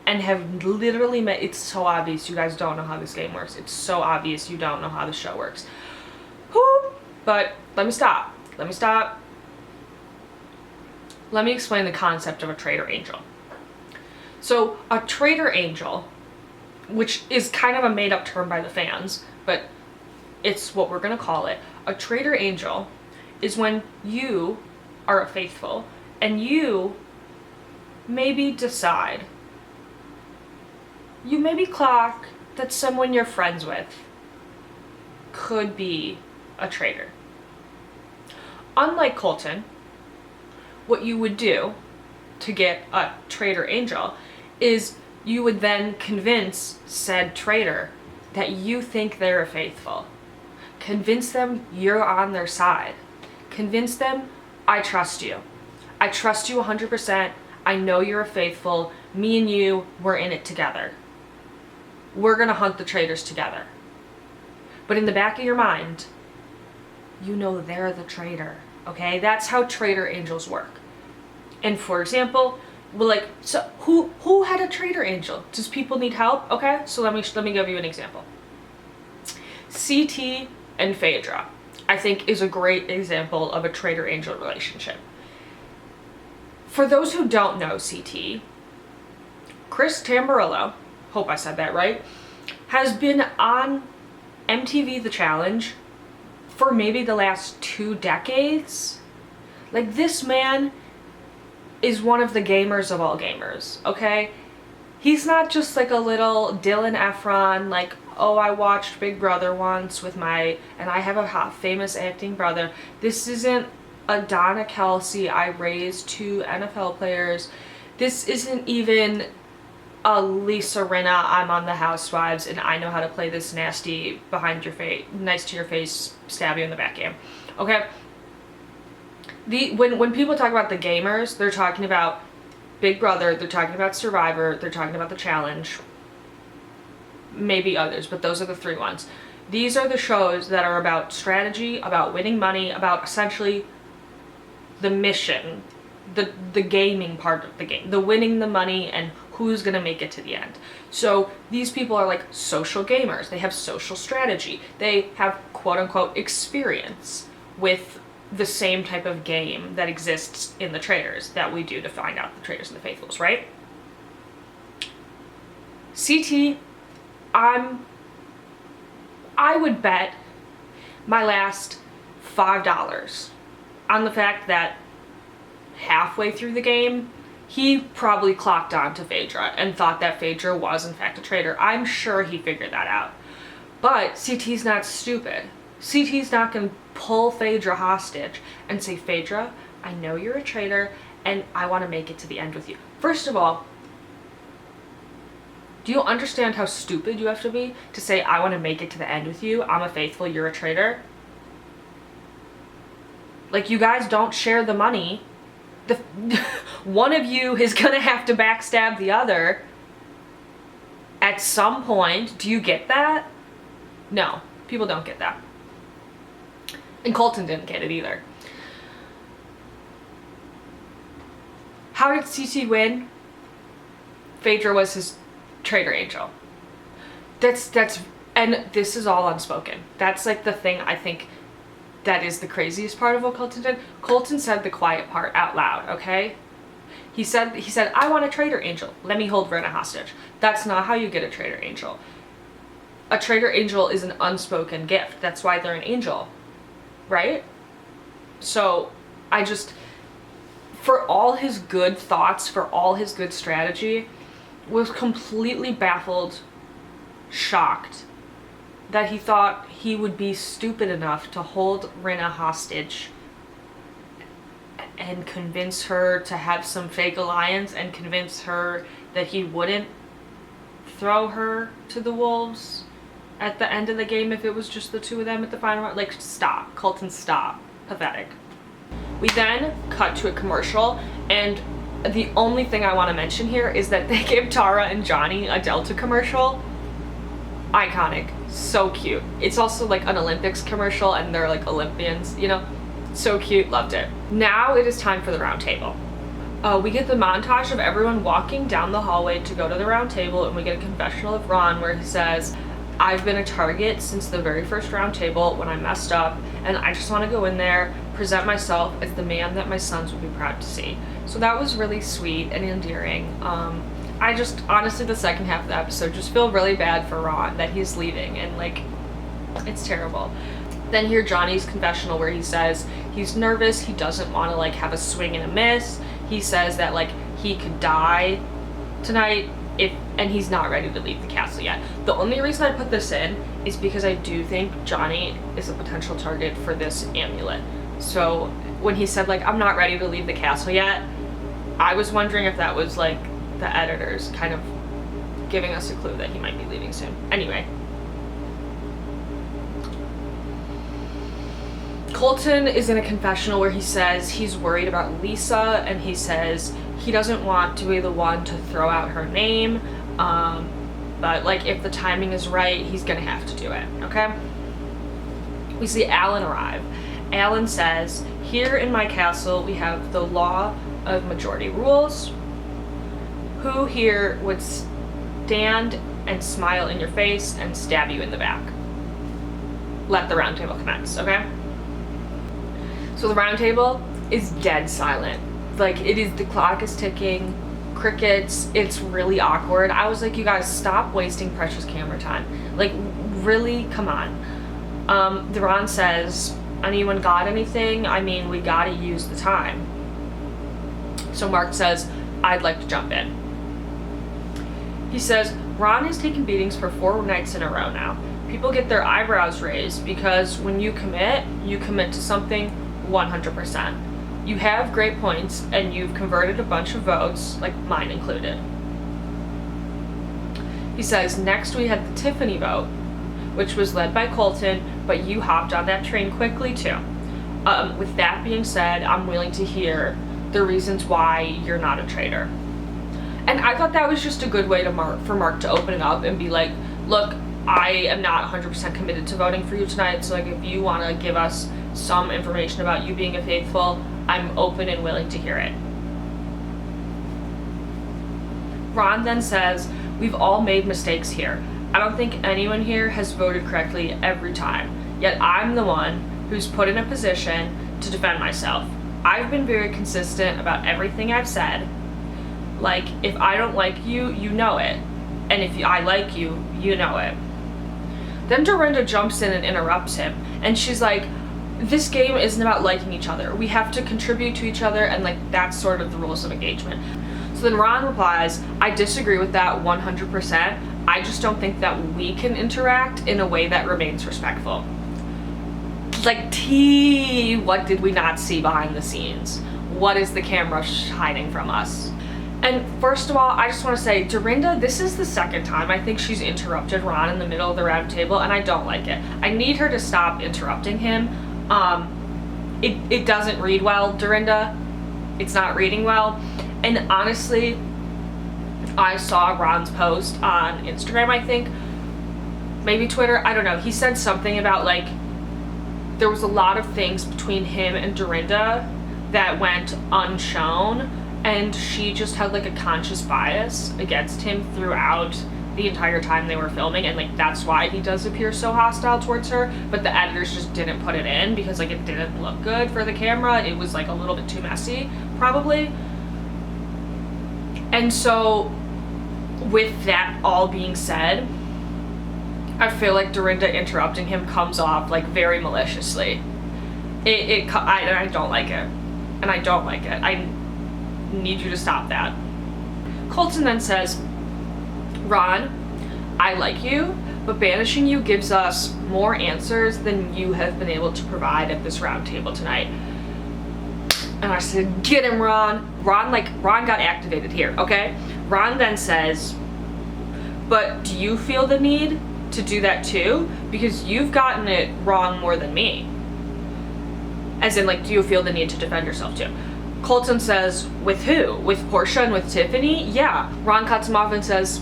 and have literally met, it's so obvious you guys don't know how this game works. It's so obvious you don't know how the show works. Whew. But let me stop. Let me explain the concept of a traitor angel. So a traitor angel, which is kind of a made-up term by the fans, but it's what we're gonna call it. A traitor angel is when you are a faithful and you maybe decide, you maybe clock that someone you're friends with could be a traitor. Unlike Colton, what you would do to get a traitor angel is you would then convince said traitor that you think they're faithful. Convince them you're on their side. Convince them, I trust you. I trust you 100%. I know you're a faithful. Me and you, we're in it together. We're gonna hunt the traitors together. But in the back of your mind, you know they're the traitor, okay? That's how traitor angels work. And for example, well, like, so who had a traitor angel? Does people need help? Okay, so let me give you an example. CT and Phaedra, I think, is a great example of a traitor angel relationship. For those who don't know CT, Chris Tamborillo, hope I said that right, has been on MTV The Challenge for maybe the last 2 decades. Like, this man is one of the gamers of all gamers, okay? He's not just like a little Dylan Efron, like oh, I watched Big Brother once with and I have a hot, famous acting brother. This isn't a Donna Kelsey, I raised 2 NFL players. This isn't even a Lisa Rinna, I'm on the Housewives and I know how to play this nasty behind your face, nice to your face, stab you in the back game. Okay? When people talk about the gamers, they're talking about Big Brother, they're talking about Survivor, they're talking about The Challenge, maybe others, but those are the 3 ones. These are the shows that are about strategy, about winning money, about essentially the mission, the gaming part of the game, the winning the money and who's gonna make it to the end. So these people are like social gamers. They have social strategy. They have quote unquote experience with the same type of game that exists in the Traitors that we do to find out the Traitors and the Faithfuls, right? CT, I would bet my last $5 on the fact that halfway through the game, he probably clocked on to Phaedra and thought that Phaedra was in fact a traitor. I'm sure he figured that out. But CT's not stupid. CT's not gonna pull Phaedra hostage and say, Phaedra, I know you're a traitor and I wanna make it to the end with you. First of all, do you understand how stupid you have to be to say, I wanna make it to the end with you, I'm a faithful, you're a traitor? Like, you guys don't share the money. One of you is gonna have to backstab the other at some point. Do you get that? No, people don't get that. And Colton didn't get it either. How did CT win? Phaedra was his traitor angel. And this is all unspoken. That's like the thing I think that is the craziest part of what Colton did. Colton said the quiet part out loud, okay? He said, I want a traitor angel. Let me hold Rinna hostage. That's not how you get a traitor angel. A traitor angel is an unspoken gift. That's why they're an angel, right? So for all his good thoughts, for all his good strategy, was completely baffled, shocked that he thought he would be stupid enough to hold Rinna hostage and convince her to have some fake alliance and convince her that he wouldn't throw her to the wolves at the end of the game if it was just the 2 of them at the final round. Like, stop. Colton, stop. Pathetic. We then cut to a commercial, and the only thing I want to mention here is that they gave Tara and Johnny a Delta commercial. Iconic. So cute. It's also like an Olympics commercial and they're like Olympians, you know? So cute. Loved it. Now it is time for the round table. We get the montage of everyone walking down the hallway to go to the round table, and we get a confessional of Ron where he says, I've been a target since the very first round table when I messed up, and I just want to go in there, present myself as the man that my sons would be proud to see. So that was really sweet and endearing. I just, honestly, the second half of the episode, just feel really bad for Ron that he's leaving, and like, it's terrible. Then hear Johnny's confessional where he says he's nervous, he doesn't want to like have a swing and a miss. He says that like he could die tonight and he's not ready to leave the castle yet. The only reason I put this in is because I do think Johnny is a potential target for this amulet. So when he said like, I'm not ready to leave the castle yet, I was wondering if that was like the editors kind of giving us a clue that he might be leaving soon. Anyway. Colton is in a confessional where he says he's worried about Lisa, and he says he doesn't want to be the one to throw out her name, but like if the timing is right, he's gonna have to do it, okay? We see Alan arrive. Alan says, here in my castle we have the law of majority rules. Who here would stand and smile in your face and stab you in the back? Let the round table commence, okay? So the round table is dead silent. Like, it is, the clock is ticking, crickets, it's really awkward. I was like, you guys, stop wasting precious camera time. Like, really, come on. Ron says, anyone got anything? I mean, we gotta use the time. So Mark says, I'd like to jump in. He says, Ron has taken beatings for 4 nights in a row now. People get their eyebrows raised because when you commit to something 100%. You have great points and you've converted a bunch of votes, like mine included. He says, next we had the Tiffany vote, which was led by Colton, but you hopped on that train quickly too. With that being said, I'm willing to hear the reasons why you're not a traitor. And I thought that was just a good way to Mark to open it up and be like, look, I am not 100% committed to voting for you tonight, so like if you want to give us some information about you being a faithful, I'm open and willing to hear it. Ron then says, we've all made mistakes here. I don't think anyone here has voted correctly every time, yet I'm the one who's put in a position to defend myself. I've been very consistent about everything I've said. Like, if I don't like you, you know it. And if I like you, you know it. Then Dorinda jumps in and interrupts him, and she's like, this game isn't about liking each other. We have to contribute to each other, and like that's sort of the rules of engagement. So then Ron replies, I disagree with that 100%. I just don't think that we can interact in a way that remains respectful. Like, what did we not see behind the scenes? What is the camera hiding from us? And first of all, I just want to say, Dorinda, this is the second time I think she's interrupted Ron in the middle of the round table, and I don't like it. I need her to stop interrupting him. It doesn't read well, Dorinda. It's not reading well. And honestly, I saw Ron's post on Instagram, I think, maybe Twitter, I don't know. He said something about like, there was a lot of things between him and Dorinda that went unshown, and she just had like a conscious bias against him throughout the entire time they were filming, and like that's why he does appear so hostile towards her, but the editors just didn't put it in because like it didn't look good for the camera. It was like a little bit too messy, probably. And so with that all being said, I feel like Dorinda interrupting him comes off like very maliciously. I don't like it. And I don't like it. I need you to stop that. Colton then says, Ron, I like you, but banishing you gives us more answers than you have been able to provide at this round table tonight. And I said, get him, Ron. Ron got activated here, okay? Ron then says, but do you feel the need to do that too? Because you've gotten it wrong more than me. As in, like, do you feel the need to defend yourself too? Colton says, with who? With Portia and with Tiffany? Yeah. Ron cuts him off and says,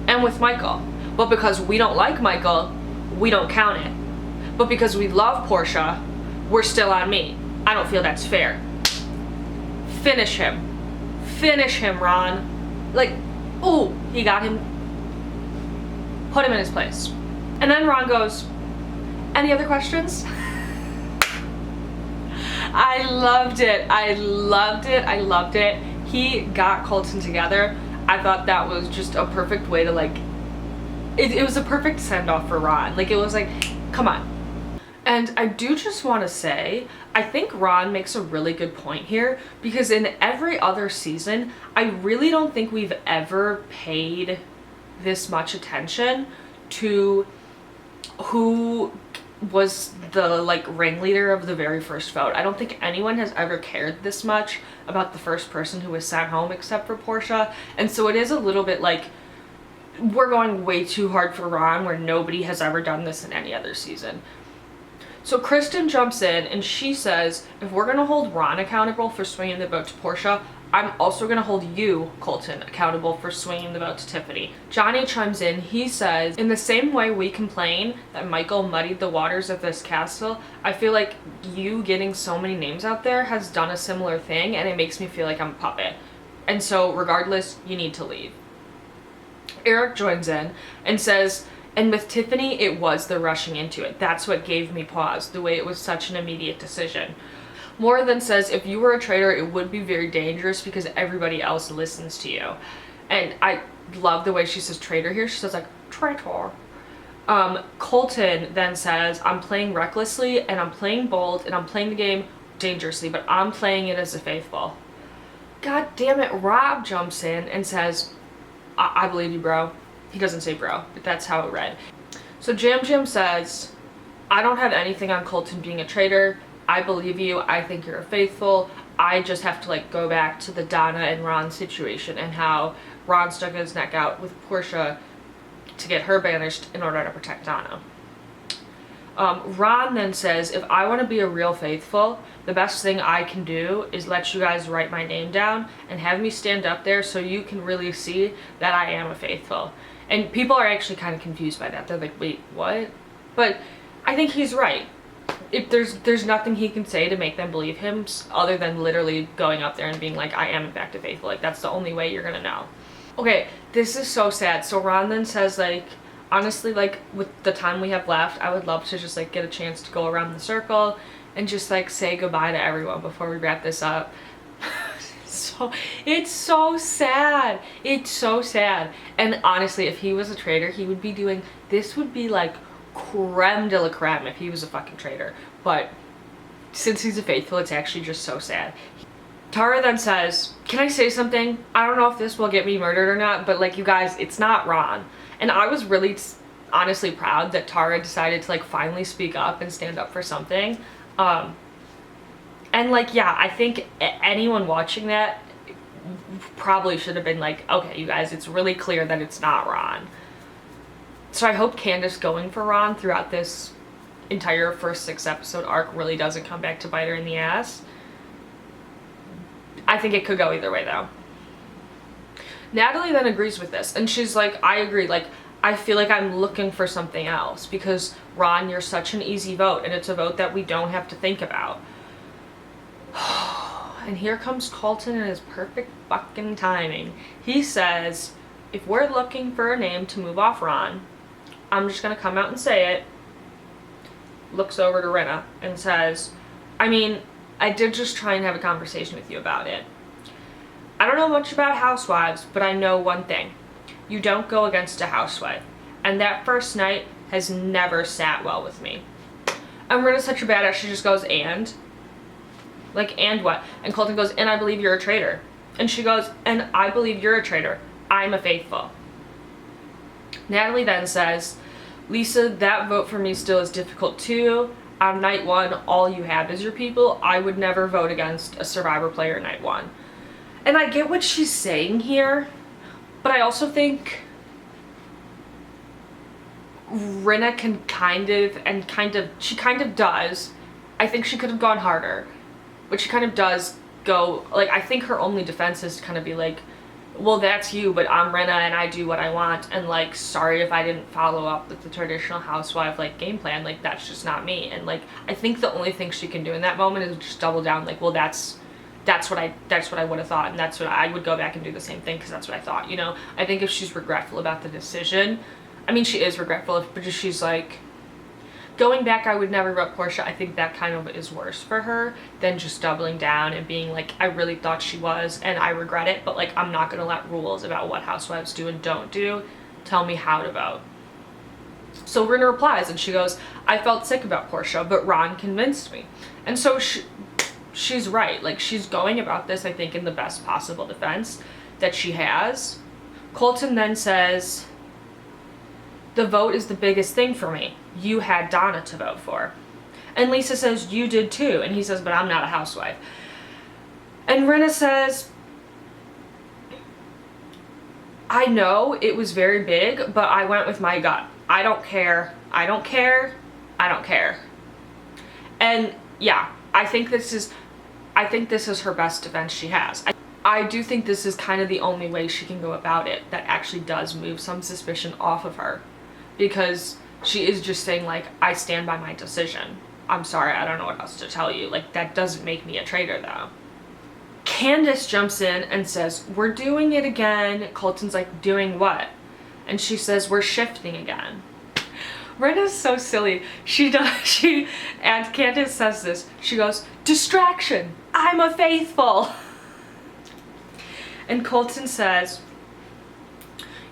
and with Michael. But because we don't like Michael, we don't count it. But because we love Portia, we're still on me. I don't feel that's fair. Finish him. Finish him, Ron. Like, ooh, he got him. Put him in his place. And then Ron goes, any other questions? I loved it. I loved it. I loved it. He got Colton together. I thought that was just a perfect way to like, it was a perfect send off for Ron. Like, it was like, come on. And I do just want to say, I think Ron makes a really good point here, because in every other season, I really don't think we've ever paid this much attention to who was the like ringleader of the very first vote. I don't think anyone has ever cared this much about the first person who was sent home except for Portia. And so it is a little bit like we're going way too hard for Ron, where nobody has ever done this in any other season. So Kristen jumps in and she says, if we're gonna hold Ron accountable for swinging the vote to Portia, I'm also gonna hold you, Colton, accountable for swinging the vote to Tiffany. Johnny chimes in. He says, in the same way we complain that Michael muddied the waters of this castle, I feel like you getting so many names out there has done a similar thing, and it makes me feel like I'm a puppet. And so regardless, you need to leave. Eric joins in and says, and with Tiffany, it was the rushing into it. That's what gave me pause, the way it was such an immediate decision. Moore then says, if you were a traitor, it would be very dangerous because everybody else listens to you. And I love the way she says traitor here. She says like, traitor. Colton then says, I'm playing recklessly and I'm playing bold and I'm playing the game dangerously, but I'm playing it as a faithful. God damn it, Rob jumps in and says, I believe you, bro. He doesn't say bro, but that's how it read. So Jam Jam says, I don't have anything on Colton being a traitor. I believe you. I think you're a faithful. I just have to like go back to the Donna and Ron situation and how Ron stuck his neck out with Portia to get her banished in order to protect Donna. Ron then says, if I want to be a real faithful, the best thing I can do is let you guys write my name down and have me stand up there so you can really see that I am a faithful. And people are actually kind of confused by that. They're like, wait, what? But I think he's right. If there's nothing he can say to make them believe him other than literally going up there and being like, I am in fact a faithful. Like, that's the only way you're gonna know. Okay, this is so sad. So Ron then says, like, honestly, like, with the time we have left, I would love to just like get a chance to go around the circle and just like say goodbye to everyone before we wrap this up. So it's so sad. It's so sad. And honestly, if he was a traitor, he would be doing, this would be like creme de la creme if he was a fucking traitor. But since he's a faithful, it's actually just so sad. Tara then says, can I say something? I don't know if this will get me murdered or not, but like, you guys, it's not Ron. And I was really honestly proud that Tara decided to like finally speak up and stand up for something. And like, yeah, I think anyone watching that probably should have been like, okay, you guys, it's really clear that it's not Ron. So I hope Candace going for Ron throughout this entire first 6 episode arc really doesn't come back to bite her in the ass. I think it could go either way though. Natalie then agrees with this and she's like, I agree, like, I feel like I'm looking for something else because Ron, you're such an easy vote and it's a vote that we don't have to think about. And here comes Colton and his perfect fucking timing. He says, if we're looking for a name to move off Ron, I'm just gonna come out and say it. Looks over to Rinna and says, I mean, I did just try and have a conversation with you about it. I don't know much about housewives, but I know one thing. You don't go against a housewife. And that first night has never sat well with me. And Rinna's such a badass, she just goes, and? Like, and what? And Colton goes, and I believe you're a traitor. And she goes, and I believe you're a traitor. I'm a faithful. Natalie then says, Lisa, that vote for me still is difficult too. On night 1, all you have is your people. I would never vote against a Survivor player night 1. And I get what she's saying here, but I also think Rinna can she kind of does. I think she could have gone harder, but she kind of does go, like, I think her only defense is to kind of be like, well, that's you, but I'm Rinna and I do what I want, and like, sorry if I didn't follow up with the traditional housewife like game plan, like that's just not me. And like, I think the only thing she can do in that moment is just double down, like, well, that's what I would have thought, and that's what I would go back and do the same thing because that's what I thought, you know. I think if she's regretful about the decision, I mean, she is regretful, but just she's like, going back, I would never vote Portia. I think that kind of is worse for her than just doubling down and being like, I really thought she was and I regret it, but like, I'm not gonna let rules about what housewives do and don't do tell me how to vote. So Rinna replies and she goes, I felt sick about Portia, but Ron convinced me. And so she's right. Like, she's going about this, I think, in the best possible defense that she has. Colton then says, the vote is the biggest thing for me. You had Donna to vote for. And Lisa says, you did too. And he says, but I'm not a housewife. And Rinna says, I know it was very big, but I went with my gut. I don't care. I don't care. I don't care. And yeah, I think this is her best defense she has. I do think this is kind of the only way she can go about it that actually does move some suspicion off of her. Because she is just saying, like, I stand by my decision. I'm sorry, I don't know what else to tell you. Like, that doesn't make me a traitor, though. Candace jumps in and says, we're doing it again. Colton's like, doing what? And she says, we're shifting again. Rinna's so silly. And Candace says this. She goes, distraction. I'm a faithful. And Colton says,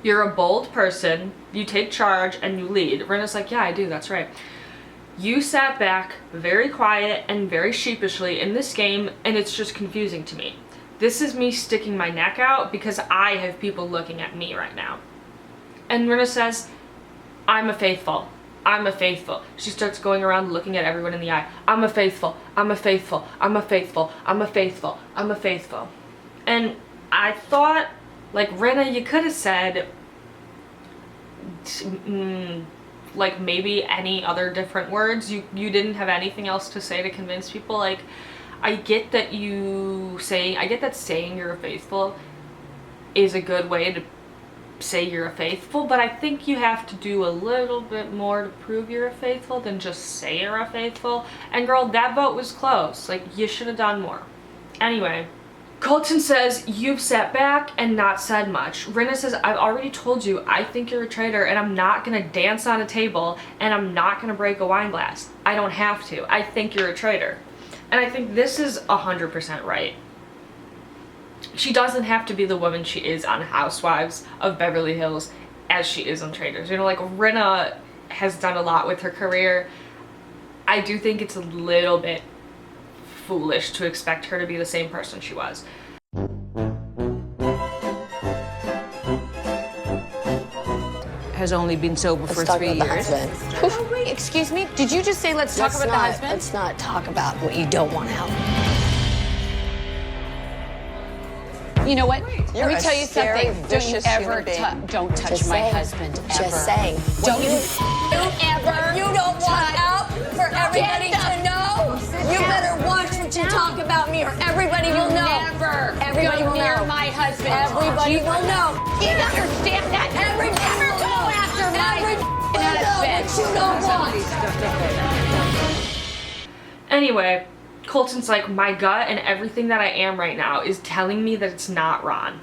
you're a bold person, you take charge, and you lead. Rinna's like, yeah, I do, that's right. You sat back very quiet and very sheepishly in this game, and it's just confusing to me. This is me sticking my neck out because I have people looking at me right now. And Rinna says, I'm a faithful. I'm a faithful. She starts going around looking at everyone in the eye. I'm a faithful. I'm a faithful. I'm a faithful. I'm a faithful. I'm a faithful. And I thought, like, Rinna, you could have said, like, maybe any other different words. You didn't have anything else to say to convince people. Like, I get that saying you're a faithful is a good way to say you're a faithful, but I think you have to do a little bit more to prove you're a faithful than just say you're a faithful. And girl, that vote was close. Like, you should have done more. Anyway, Colton says, you've sat back and not said much. Rinna says, I've already told you I think you're a traitor, and I'm not gonna dance on a table, and I'm not gonna break a wine glass. I don't have to. I think you're a traitor. And I think this is 100% right. She doesn't have to be the woman she is on Housewives of Beverly Hills as she is on Traitors. You know, like, Rinna has done a lot with her career. I do think it's a little bit foolish to expect her to be the same person she was. Has only been sober for 3 years. Oh, wait, excuse me? Did you just say let's talk about the husband? Let's not talk about what you don't want out. You know what? Let me tell you something. Don't touch my husband ever. Just saying. Don't you ever. You don't want out for everybody to know. You better watch what you talk about me, or everybody will know. Never Everybody go will near know. my husband. Everybody will know. You understand that? Everybody Never will go know. after my Everybody will know what you don't want. Anyway, Colton's like, my gut and everything that I am right now is telling me that it's not Ron.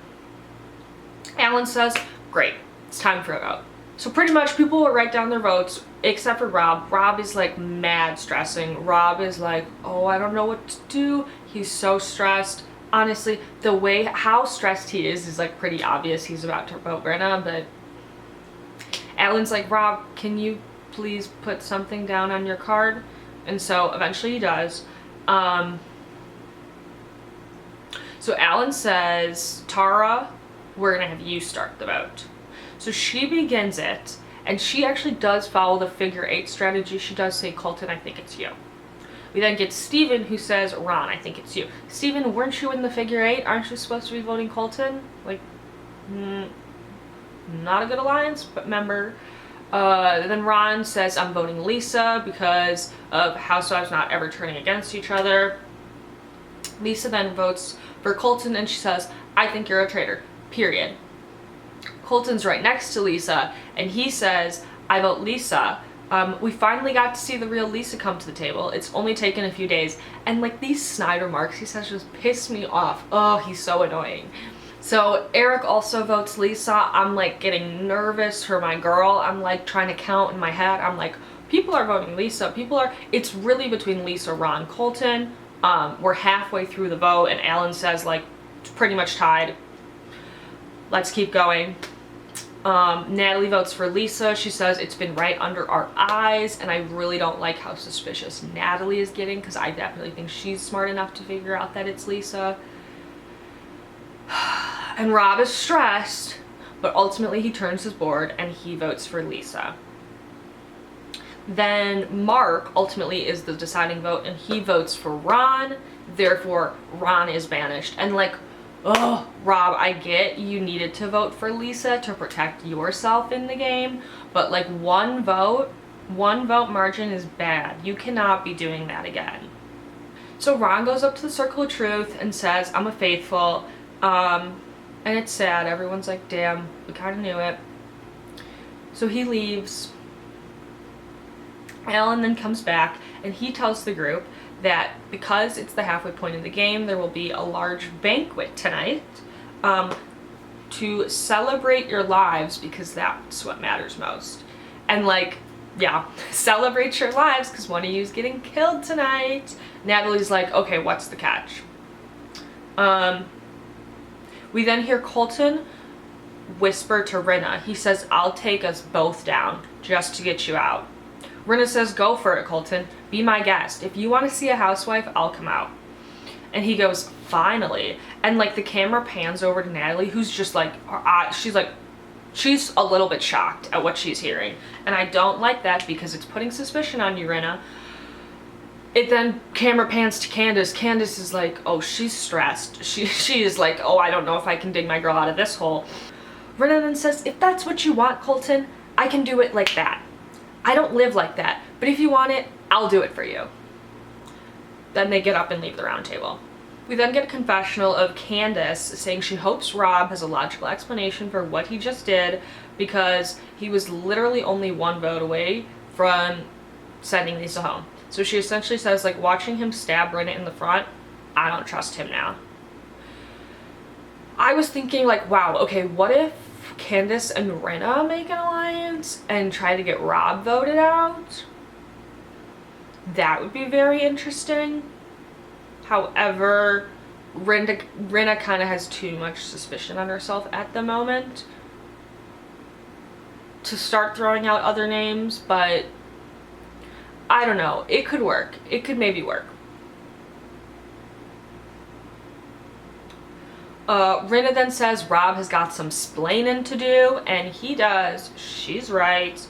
Alan says, great, it's time for a vote. So pretty much people will write down their votes except for Rob. Rob is like mad stressing. Rob is like, oh, I don't know what to do. He's so stressed. Honestly, the way how stressed he is like pretty obvious. He's about to vote Brenna, but Alan's like, Rob, can you please put something down on your card? And so eventually he does. So Alan says, Tara, we're gonna have you start the vote. So she begins it, and she actually does follow the figure 8 strategy. She does say, Colton, I think it's you. We then get Steven, who says, Ron, I think it's you. Steven, weren't you in the figure 8? Aren't you supposed to be voting Colton? Like, not a good alliance, but member. Then Ron says, I'm voting Lisa because of Housewives not ever turning against each other. Lisa then votes for Colton, and she says, I think you're a traitor, period. Colton's right next to Lisa, and he says, I vote Lisa. We finally got to see the real Lisa come to the table. It's only taken a few days. And like these snide remarks he says just piss me off. Oh, he's so annoying. So Eric also votes Lisa. I'm like getting nervous for my girl. I'm like trying to count in my head. I'm like, people are voting Lisa. It's really between Lisa, Ron, Colton. We're halfway through the vote, and Alan says like, it's pretty much tied. Let's keep going. Natalie votes for Lisa. She says it's been right under our eyes, and I really don't like how suspicious Natalie is getting, because I definitely think she's smart enough to figure out that it's Lisa. And Rob is stressed, but ultimately he turns his board and he votes for Lisa. Then Mark ultimately is the deciding vote, and he votes for Ron. Therefore, Ron is banished. And like, oh, Rob, I get you needed to vote for Lisa to protect yourself in the game, but like one vote margin is bad. You cannot be doing that again. So Ron goes up to the Circle of Truth and says, I'm a faithful. And it's sad. Everyone's like, damn, we kind of knew it. So he leaves. Alan then comes back, and he tells the group that because it's the halfway point of the game, there will be a large banquet tonight to celebrate your lives, because that's what matters most. And like, yeah, celebrate your lives because one of you is getting killed tonight. Natalie's like, okay, what's the catch? We then hear Colton whisper to Rinna. He says, I'll take us both down just to get you out. Rinna says, go for it, Colton. Be my guest. If you want to see a housewife, I'll come out. And he goes, finally. And like the camera pans over to Natalie, who's just like, she's like She's a little bit shocked at what she's hearing. And I don't like that because it's putting suspicion on you, Rinna. It then camera pans to Candace. Candace is like, oh, she's stressed. She is like, oh, I don't know if I can dig my girl out of this hole. Rinna then says, if that's what you want, Colton, I can do it like that. I don't live like that, but if you want it, I'll do it for you. Then they get up and leave the round table. We then get a confessional of Candace saying she hopes Rob has a logical explanation for what he just did because he was literally only one vote away from sending Lisa home. So she essentially says, like, watching him stab Rinna in the front, I don't trust him now. I was thinking, like, wow, okay, what if Candace and Rinna make an alliance and try to get Rob voted out? That would be very interesting. However, Rinna kind of has too much suspicion on herself at the moment to start throwing out other names, but I don't know. It could work. It could maybe work. Rinna then says Rob has got some splaining to do, and he does. She's right.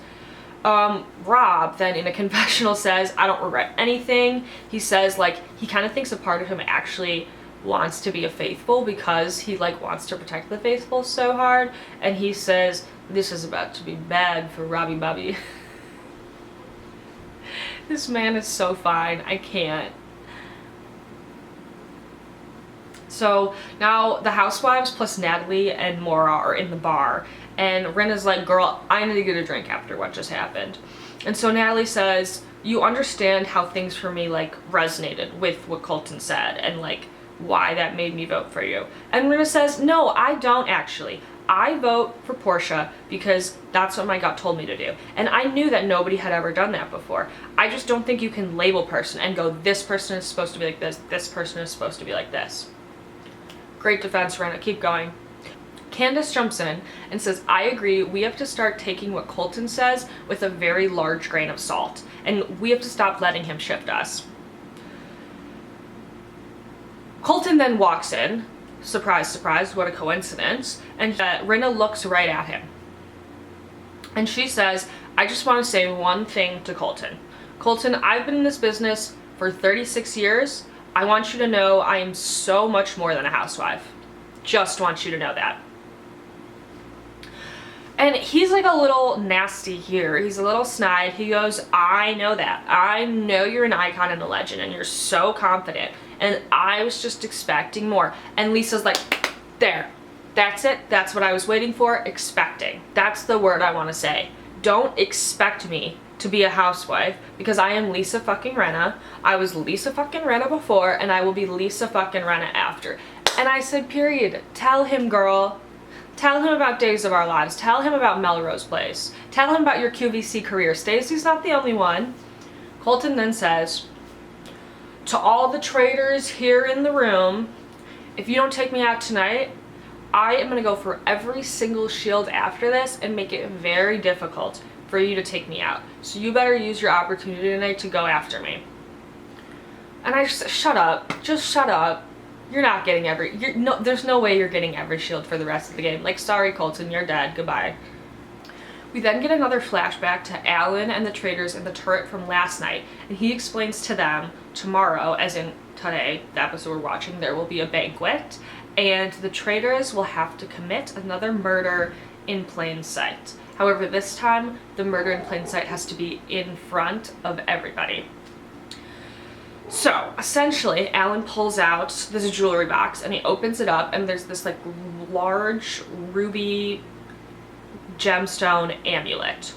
Rob then in a confessional says, I don't regret anything. He says, like, he kind of thinks a part of him actually wants to be a faithful because he, like, wants to protect the faithful so hard. And he says, this is about to be bad for Robbie Bobby. This man is so fine. I can't. So now the housewives plus Natalie and Maura are in the bar. And Rinna's like, girl, I need to get a drink after what just happened. And so Natalie says, you understand how things for me, like, resonated with what Colton said and, like, why that made me vote for you. And Rinna says, no, I don't actually. I vote for Portia because that's what my gut told me to do. And I knew that nobody had ever done that before. I just don't think you can label person and go, this person is supposed to be like this person is supposed to be like this. Great defense, Rinna. Keep going. Candace jumps in and says, I agree, we have to start taking what Colton says with a very large grain of salt, and we have to stop letting him shift us. Colton then walks in, surprise, surprise, what a coincidence, and Rinna looks right at him. And she says, I just want to say one thing to Colton. Colton, I've been in this business for 36 years. I want you to know I am so much more than a housewife. Just want you to know that. And he's like a little nasty here. He's a little snide. He goes, I know that. I know you're an icon and a legend and you're so confident. And I was just expecting more. And Lisa's like, there. That's it. That's what I was waiting for. Expecting. That's the word I want to say. Don't expect me to be a housewife because I am Lisa fucking Rinna. I was Lisa fucking Rinna before and I will be Lisa fucking Rinna after. And I said, period. Tell him, girl. Tell him about Days of Our Lives. Tell him about Melrose Place. Tell him about your QVC career. Stacey's not the only one. Colton then says, to all the traitors here in the room, if you don't take me out tonight, I am going to go for every single shield after this and make it very difficult for you to take me out. So you better use your opportunity tonight to go after me. And I just, shut up. Just shut up. You're not getting there's no way you're getting every shield for the rest of the game. Like, sorry, Colton, you're dead. Goodbye. We then get another flashback to Alan and the Traitors in the turret from last night, and he explains to them tomorrow, as in today, the episode we're watching, there will be a banquet, and the Traitors will have to commit another murder in plain sight. However, this time, the murder in plain sight has to be in front of everybody. So, essentially, Alan pulls out this jewelry box and he opens it up and there's this, like, large ruby gemstone amulet.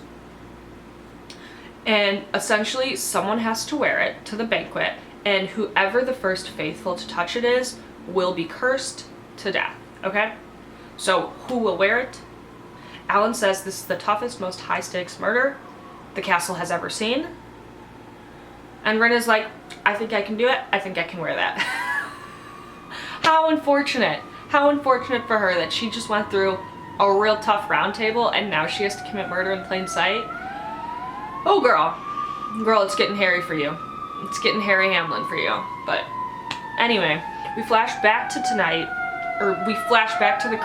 And essentially, someone has to wear it to the banquet, and whoever the first faithful to touch it is will be cursed to death, okay? So, who will wear it? Alan says this is the toughest, most high-stakes murder the castle has ever seen. And Rinna's like, I think I can do it. I think I can wear that. How unfortunate. How unfortunate for her that she just went through a real tough round table and now she has to commit murder in plain sight. Oh, girl. Girl, it's getting hairy for you. It's getting Harry Hamlin for you. But anyway, we flash back to tonight, or we flash back to the...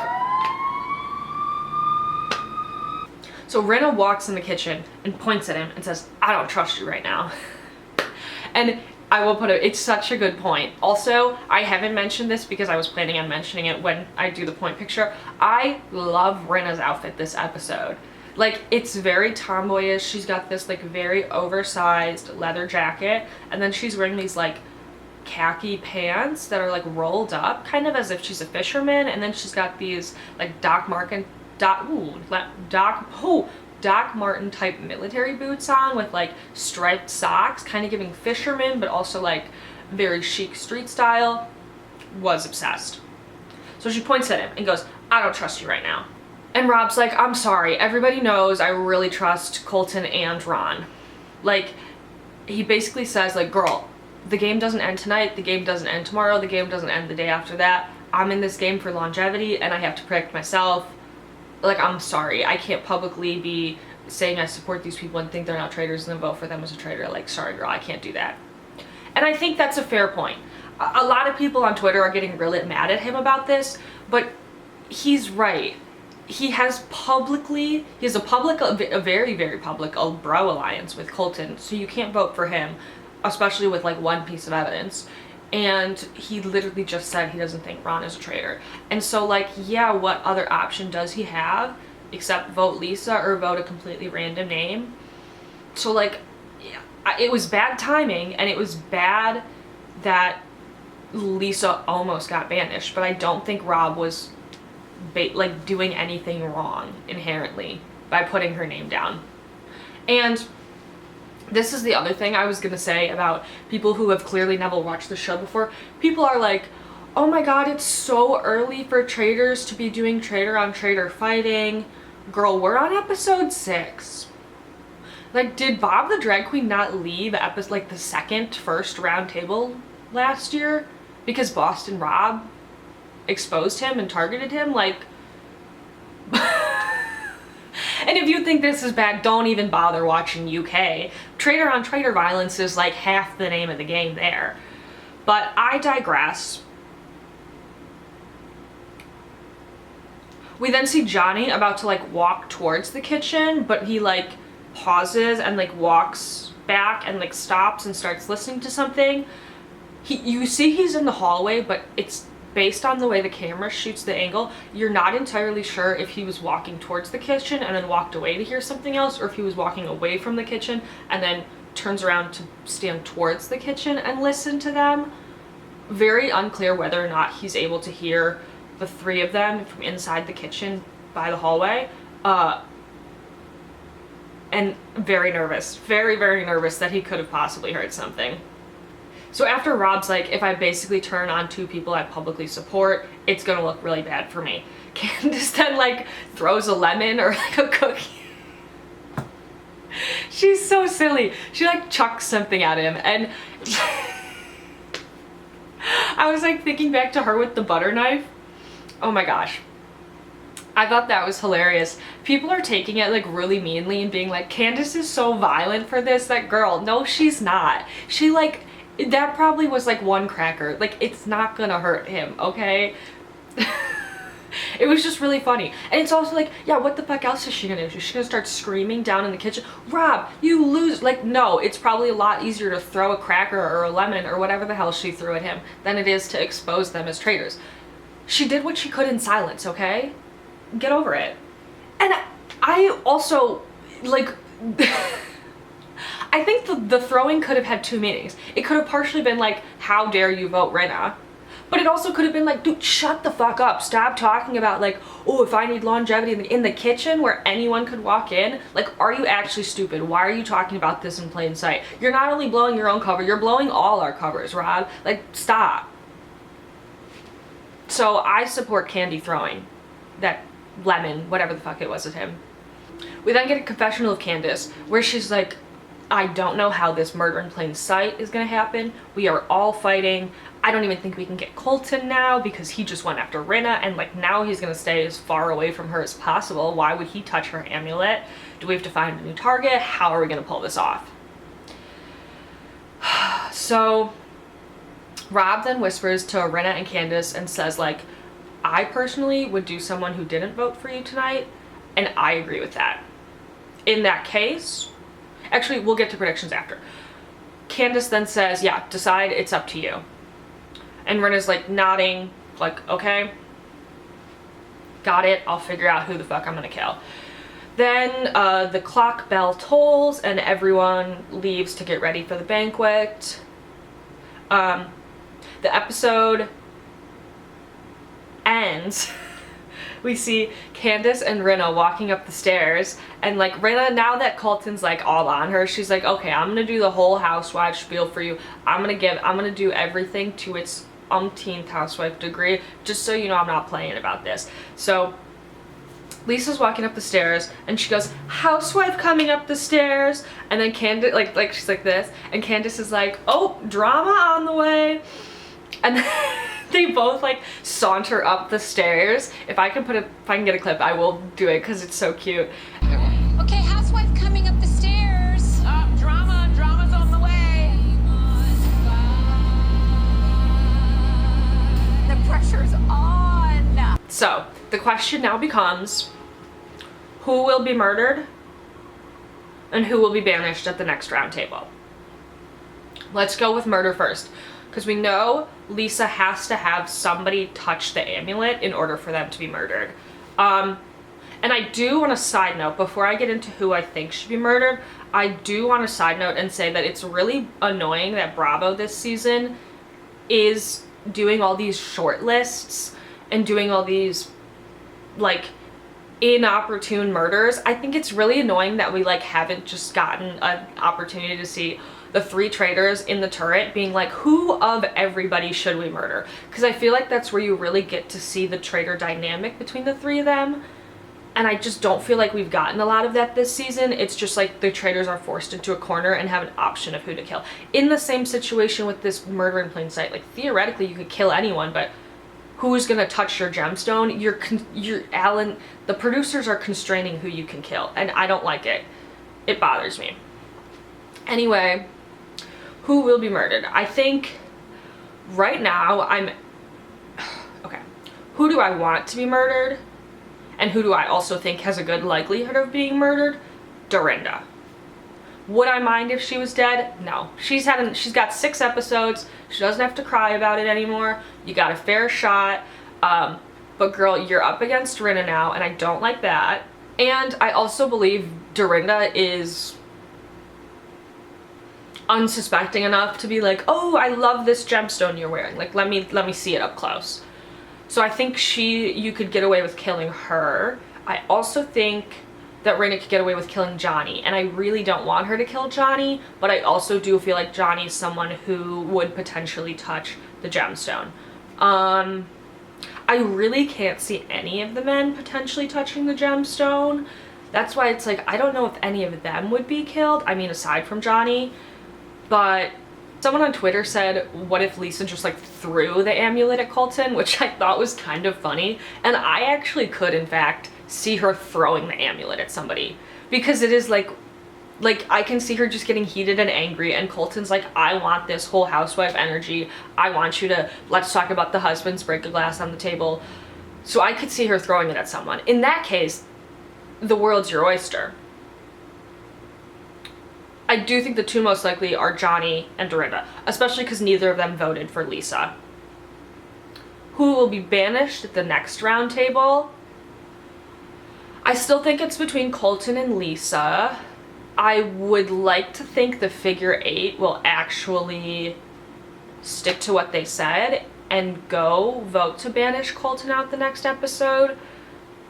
So Rinna walks in the kitchen and points at him and says, I don't trust you right now. And I will put it, it's such a good point. Also, I haven't mentioned this because I was planning on mentioning it when I do the point picture. I love Rinna's outfit this episode. Like, it's very tomboyish. She's got this like very oversized leather jacket, and then she's wearing these like khaki pants that are like rolled up kind of as if she's a fisherman, and then she's got these like Doc Martin type military boots on with like striped socks, kind of giving fisherman but also like very chic street style. Was obsessed. So she points at him and goes, I don't trust you right now. And Rob's like, I'm sorry, everybody knows I really trust Colton and Ron. Like, he basically says like, girl, the game doesn't end tonight, the game doesn't end tomorrow, the game doesn't end the day after that. I'm in this game for longevity and I have to protect myself. Like, I'm sorry, I can't publicly be saying I support these people and think they're not traitors and then vote for them as a traitor. Like, sorry girl, I can't do that. And I think that's a fair point. A lot of people on Twitter are getting really mad at him about this, but he's right. He has a very, very public bro alliance with Colton, so you can't vote for him, especially with like one piece of evidence. And he literally just said he doesn't think Ron is a traitor. And so like, yeah, what other option does he have except vote Lisa or vote a completely random name? So like, yeah, it was bad timing, and it was bad that Lisa almost got banished, but I don't think Rob was like doing anything wrong inherently by putting her name down. And this is the other thing I was gonna say about people who have clearly never watched the show before. People are like, oh my god, it's so early for traitors to be doing traitor on traitor fighting. Girl, we're on episode 6. Like, did Bob the Drag Queen not leave like the first round table last year because Boston Rob exposed him and targeted him? Like, and if you think this is bad, don't even bother watching UK. Traitor on traitor violence is like half the name of the game there. But I digress. We then see Johnny about to like walk towards the kitchen, but he like pauses and like walks back and like stops and starts listening to something. You see he's in the hallway, but it's based on the way the camera shoots the angle, you're not entirely sure if he was walking towards the kitchen and then walked away to hear something else, or if he was walking away from the kitchen and then turns around to stand towards the kitchen and listen to them. Very unclear whether or not he's able to hear the three of them from inside the kitchen by the hallway. And very nervous, very, very nervous that he could have possibly heard something. So after Rob's like, if I basically turn on 2 people I publicly support, it's gonna look really bad for me, Candace then like throws a lemon or like a cookie. She's so silly. She like chucks something at him, and I was like thinking back to her with the butter knife. Oh my gosh. I thought that was hilarious. People are taking it like really meanly and being like, Candace is so violent for this. That girl, no she's not. She like, that probably was like 1 cracker. Like, it's not gonna hurt him, okay? It was just really funny. And it's also like, yeah, what the fuck else is she gonna do? Is she gonna start screaming down in the kitchen? Rob, you lose. Like, no, it's probably a lot easier to throw a cracker or a lemon or whatever the hell she threw at him than it is to expose them as traitors. She did what she could in silence, okay? Get over it. And I also, like, I think the throwing could have had 2 meanings. It could have partially been like, how dare you vote Rinna? But it also could have been like, dude, shut the fuck up. Stop talking about like, oh, if I need longevity in the kitchen where anyone could walk in. Like, are you actually stupid? Why are you talking about this in plain sight? You're not only blowing your own cover, you're blowing all our covers, Rob. Like, stop. So I support Candy throwing that lemon, whatever the fuck it was at him. We then get a confessional of Candace where she's like, I don't know how this murder in plain sight is gonna happen. We are all fighting. I don't even think we can get Colton now because he just went after Rinna, and like now he's gonna stay as far away from her as possible. Why would he touch her amulet? Do we have to find a new target? How are we gonna pull this off? So Rob then whispers to Rinna and Candace and says like, I personally would do someone who didn't vote for you tonight, and I agree with that. in that case, actually, we'll get to predictions after. Candace then says, yeah, decide, it's up to you. And Rinna's like nodding, like, okay, got it, I'll figure out who the fuck I'm gonna kill. Then the clock bell tolls and everyone leaves to get ready for the banquet. The episode ends. We see Candace and Rinna walking up the stairs, and like Rinna, now that Colton's like all on her, she's like, okay, I'm gonna do the whole housewife spiel for you. I'm gonna do everything to its umpteenth housewife degree, just so you know I'm not playing about this. So Lisa's walking up the stairs and she goes, housewife coming up the stairs, and then Candace like she's like this, and Candace is like, oh, drama on the way. And then they both like saunter up the stairs. If I can get a clip, I will do it because it's so cute. Okay, housewife coming up the stairs. Drama's on the way. The pressure's on. So the question now becomes, who will be murdered and who will be banished at the next round table? Let's go with murder first, because we know Lisa has to have somebody touch the amulet in order for them to be murdered. And I do want to side note, before I get into who I think should be murdered, I do want to side note and say that it's really annoying that Bravo this season is doing all these short lists and doing all these like inopportune murders. I think it's really annoying that we like haven't just gotten an opportunity to see the 3 traitors in the turret being like, who of everybody should we murder? Because I feel like that's where you really get to see the traitor dynamic between the 3 of them. And I just don't feel like we've gotten a lot of that this season. It's just like the traitors are forced into a corner and have an option of who to kill. In the same situation with this murder in plain sight, like theoretically you could kill anyone, but who's gonna touch your gemstone? You're Alan, the producers are constraining who you can kill, and I don't like it. It bothers me. Anyway, who will be murdered? I think right now okay, who do I want to be murdered? And who do I also think has a good likelihood of being murdered? Dorinda. Would I mind if she was dead? No. She's got 6 episodes. She doesn't have to cry about it anymore. You got a fair shot. But girl, you're up against Rinna now, and I don't like that. And I also believe Dorinda is unsuspecting enough to be like, oh, I love this gemstone you're wearing. Like, let me see it up close. So I think you could get away with killing her. I also think that Rinna could get away with killing Johnny, and I really don't want her to kill Johnny, but I also do feel like Johnny's someone who would potentially touch the gemstone. I really can't see any of the men potentially touching the gemstone. That's why it's like, I don't know if any of them would be killed. I mean, aside from Johnny. But someone on Twitter said, what if Lisa just like threw the amulet at Colton, which I thought was kind of funny. And I actually could, in fact, see her throwing the amulet at somebody, because it is like I can see her just getting heated and angry, and Colton's like, I want this whole housewife energy. I want you to, let's talk about the husbands, break a glass on the table. So I could see her throwing it at someone. In that case, the world's your oyster. I do think the 2 most likely are Johnny and Dorinda, especially because neither of them voted for Lisa. Who will be banished at the next round table? I still think it's between Colton and Lisa. I would like to think the figure 8 will actually stick to what they said and go vote to banish Colton out the next episode.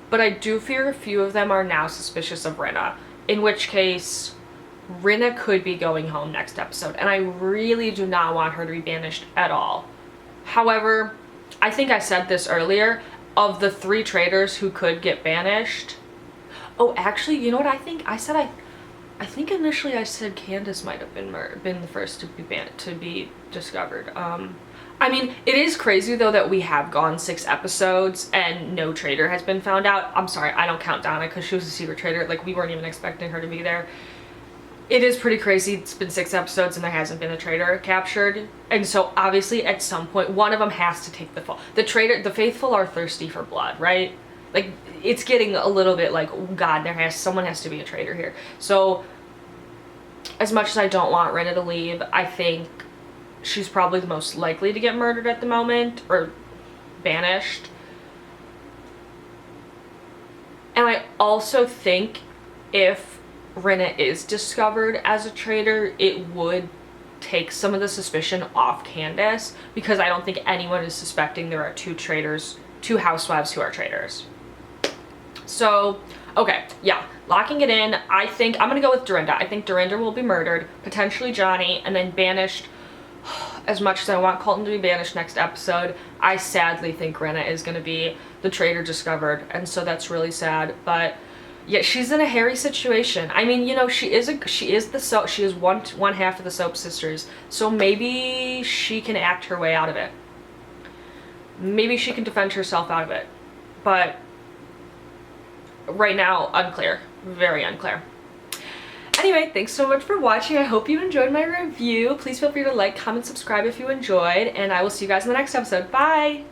But I do fear a few of them are now suspicious of Rinna, in which case Rinna could be going home next episode, and I really do not want her to be banished at all. However, I think I said this earlier, of the 3 traitors who could get banished. Oh, actually, you know what I think? I think initially I said Candace might have been the first to be discovered. I mean, it is crazy though that we have gone 6 episodes and no traitor has been found out. I'm sorry, I don't count Donna because she was a secret traitor. Like, we weren't even expecting her to be there. It is pretty crazy. It's been 6 episodes and there hasn't been a traitor captured. And so obviously at some point, one of them has to take the fall. The faithful are thirsty for blood, right? Like, it's getting a little bit like, oh God, someone has to be a traitor here. So as much as I don't want Rinna to leave, I think she's probably the most likely to get murdered at the moment, or banished. And I also think if Rinna is discovered as a traitor, it would take some of the suspicion off Candace, because I don't think anyone is suspecting there are two traitors, two housewives who are traitors. So, okay, yeah, locking it in. I think I'm gonna go with Dorinda. I think Dorinda will be murdered, potentially Johnny, and then banished. As much as I want Colton to be banished next episode, I sadly think Rinna is gonna be the traitor discovered, and so that's really sad. But yeah, she's in a hairy situation. I mean, you know, she is one half of the Soap Sisters, so maybe she can act her way out of it. Maybe she can defend herself out of it, but right now, unclear. Very unclear. Anyway, thanks so much for watching. I hope you enjoyed my review. Please feel free to like, comment, subscribe if you enjoyed, and I will see you guys in the next episode. Bye!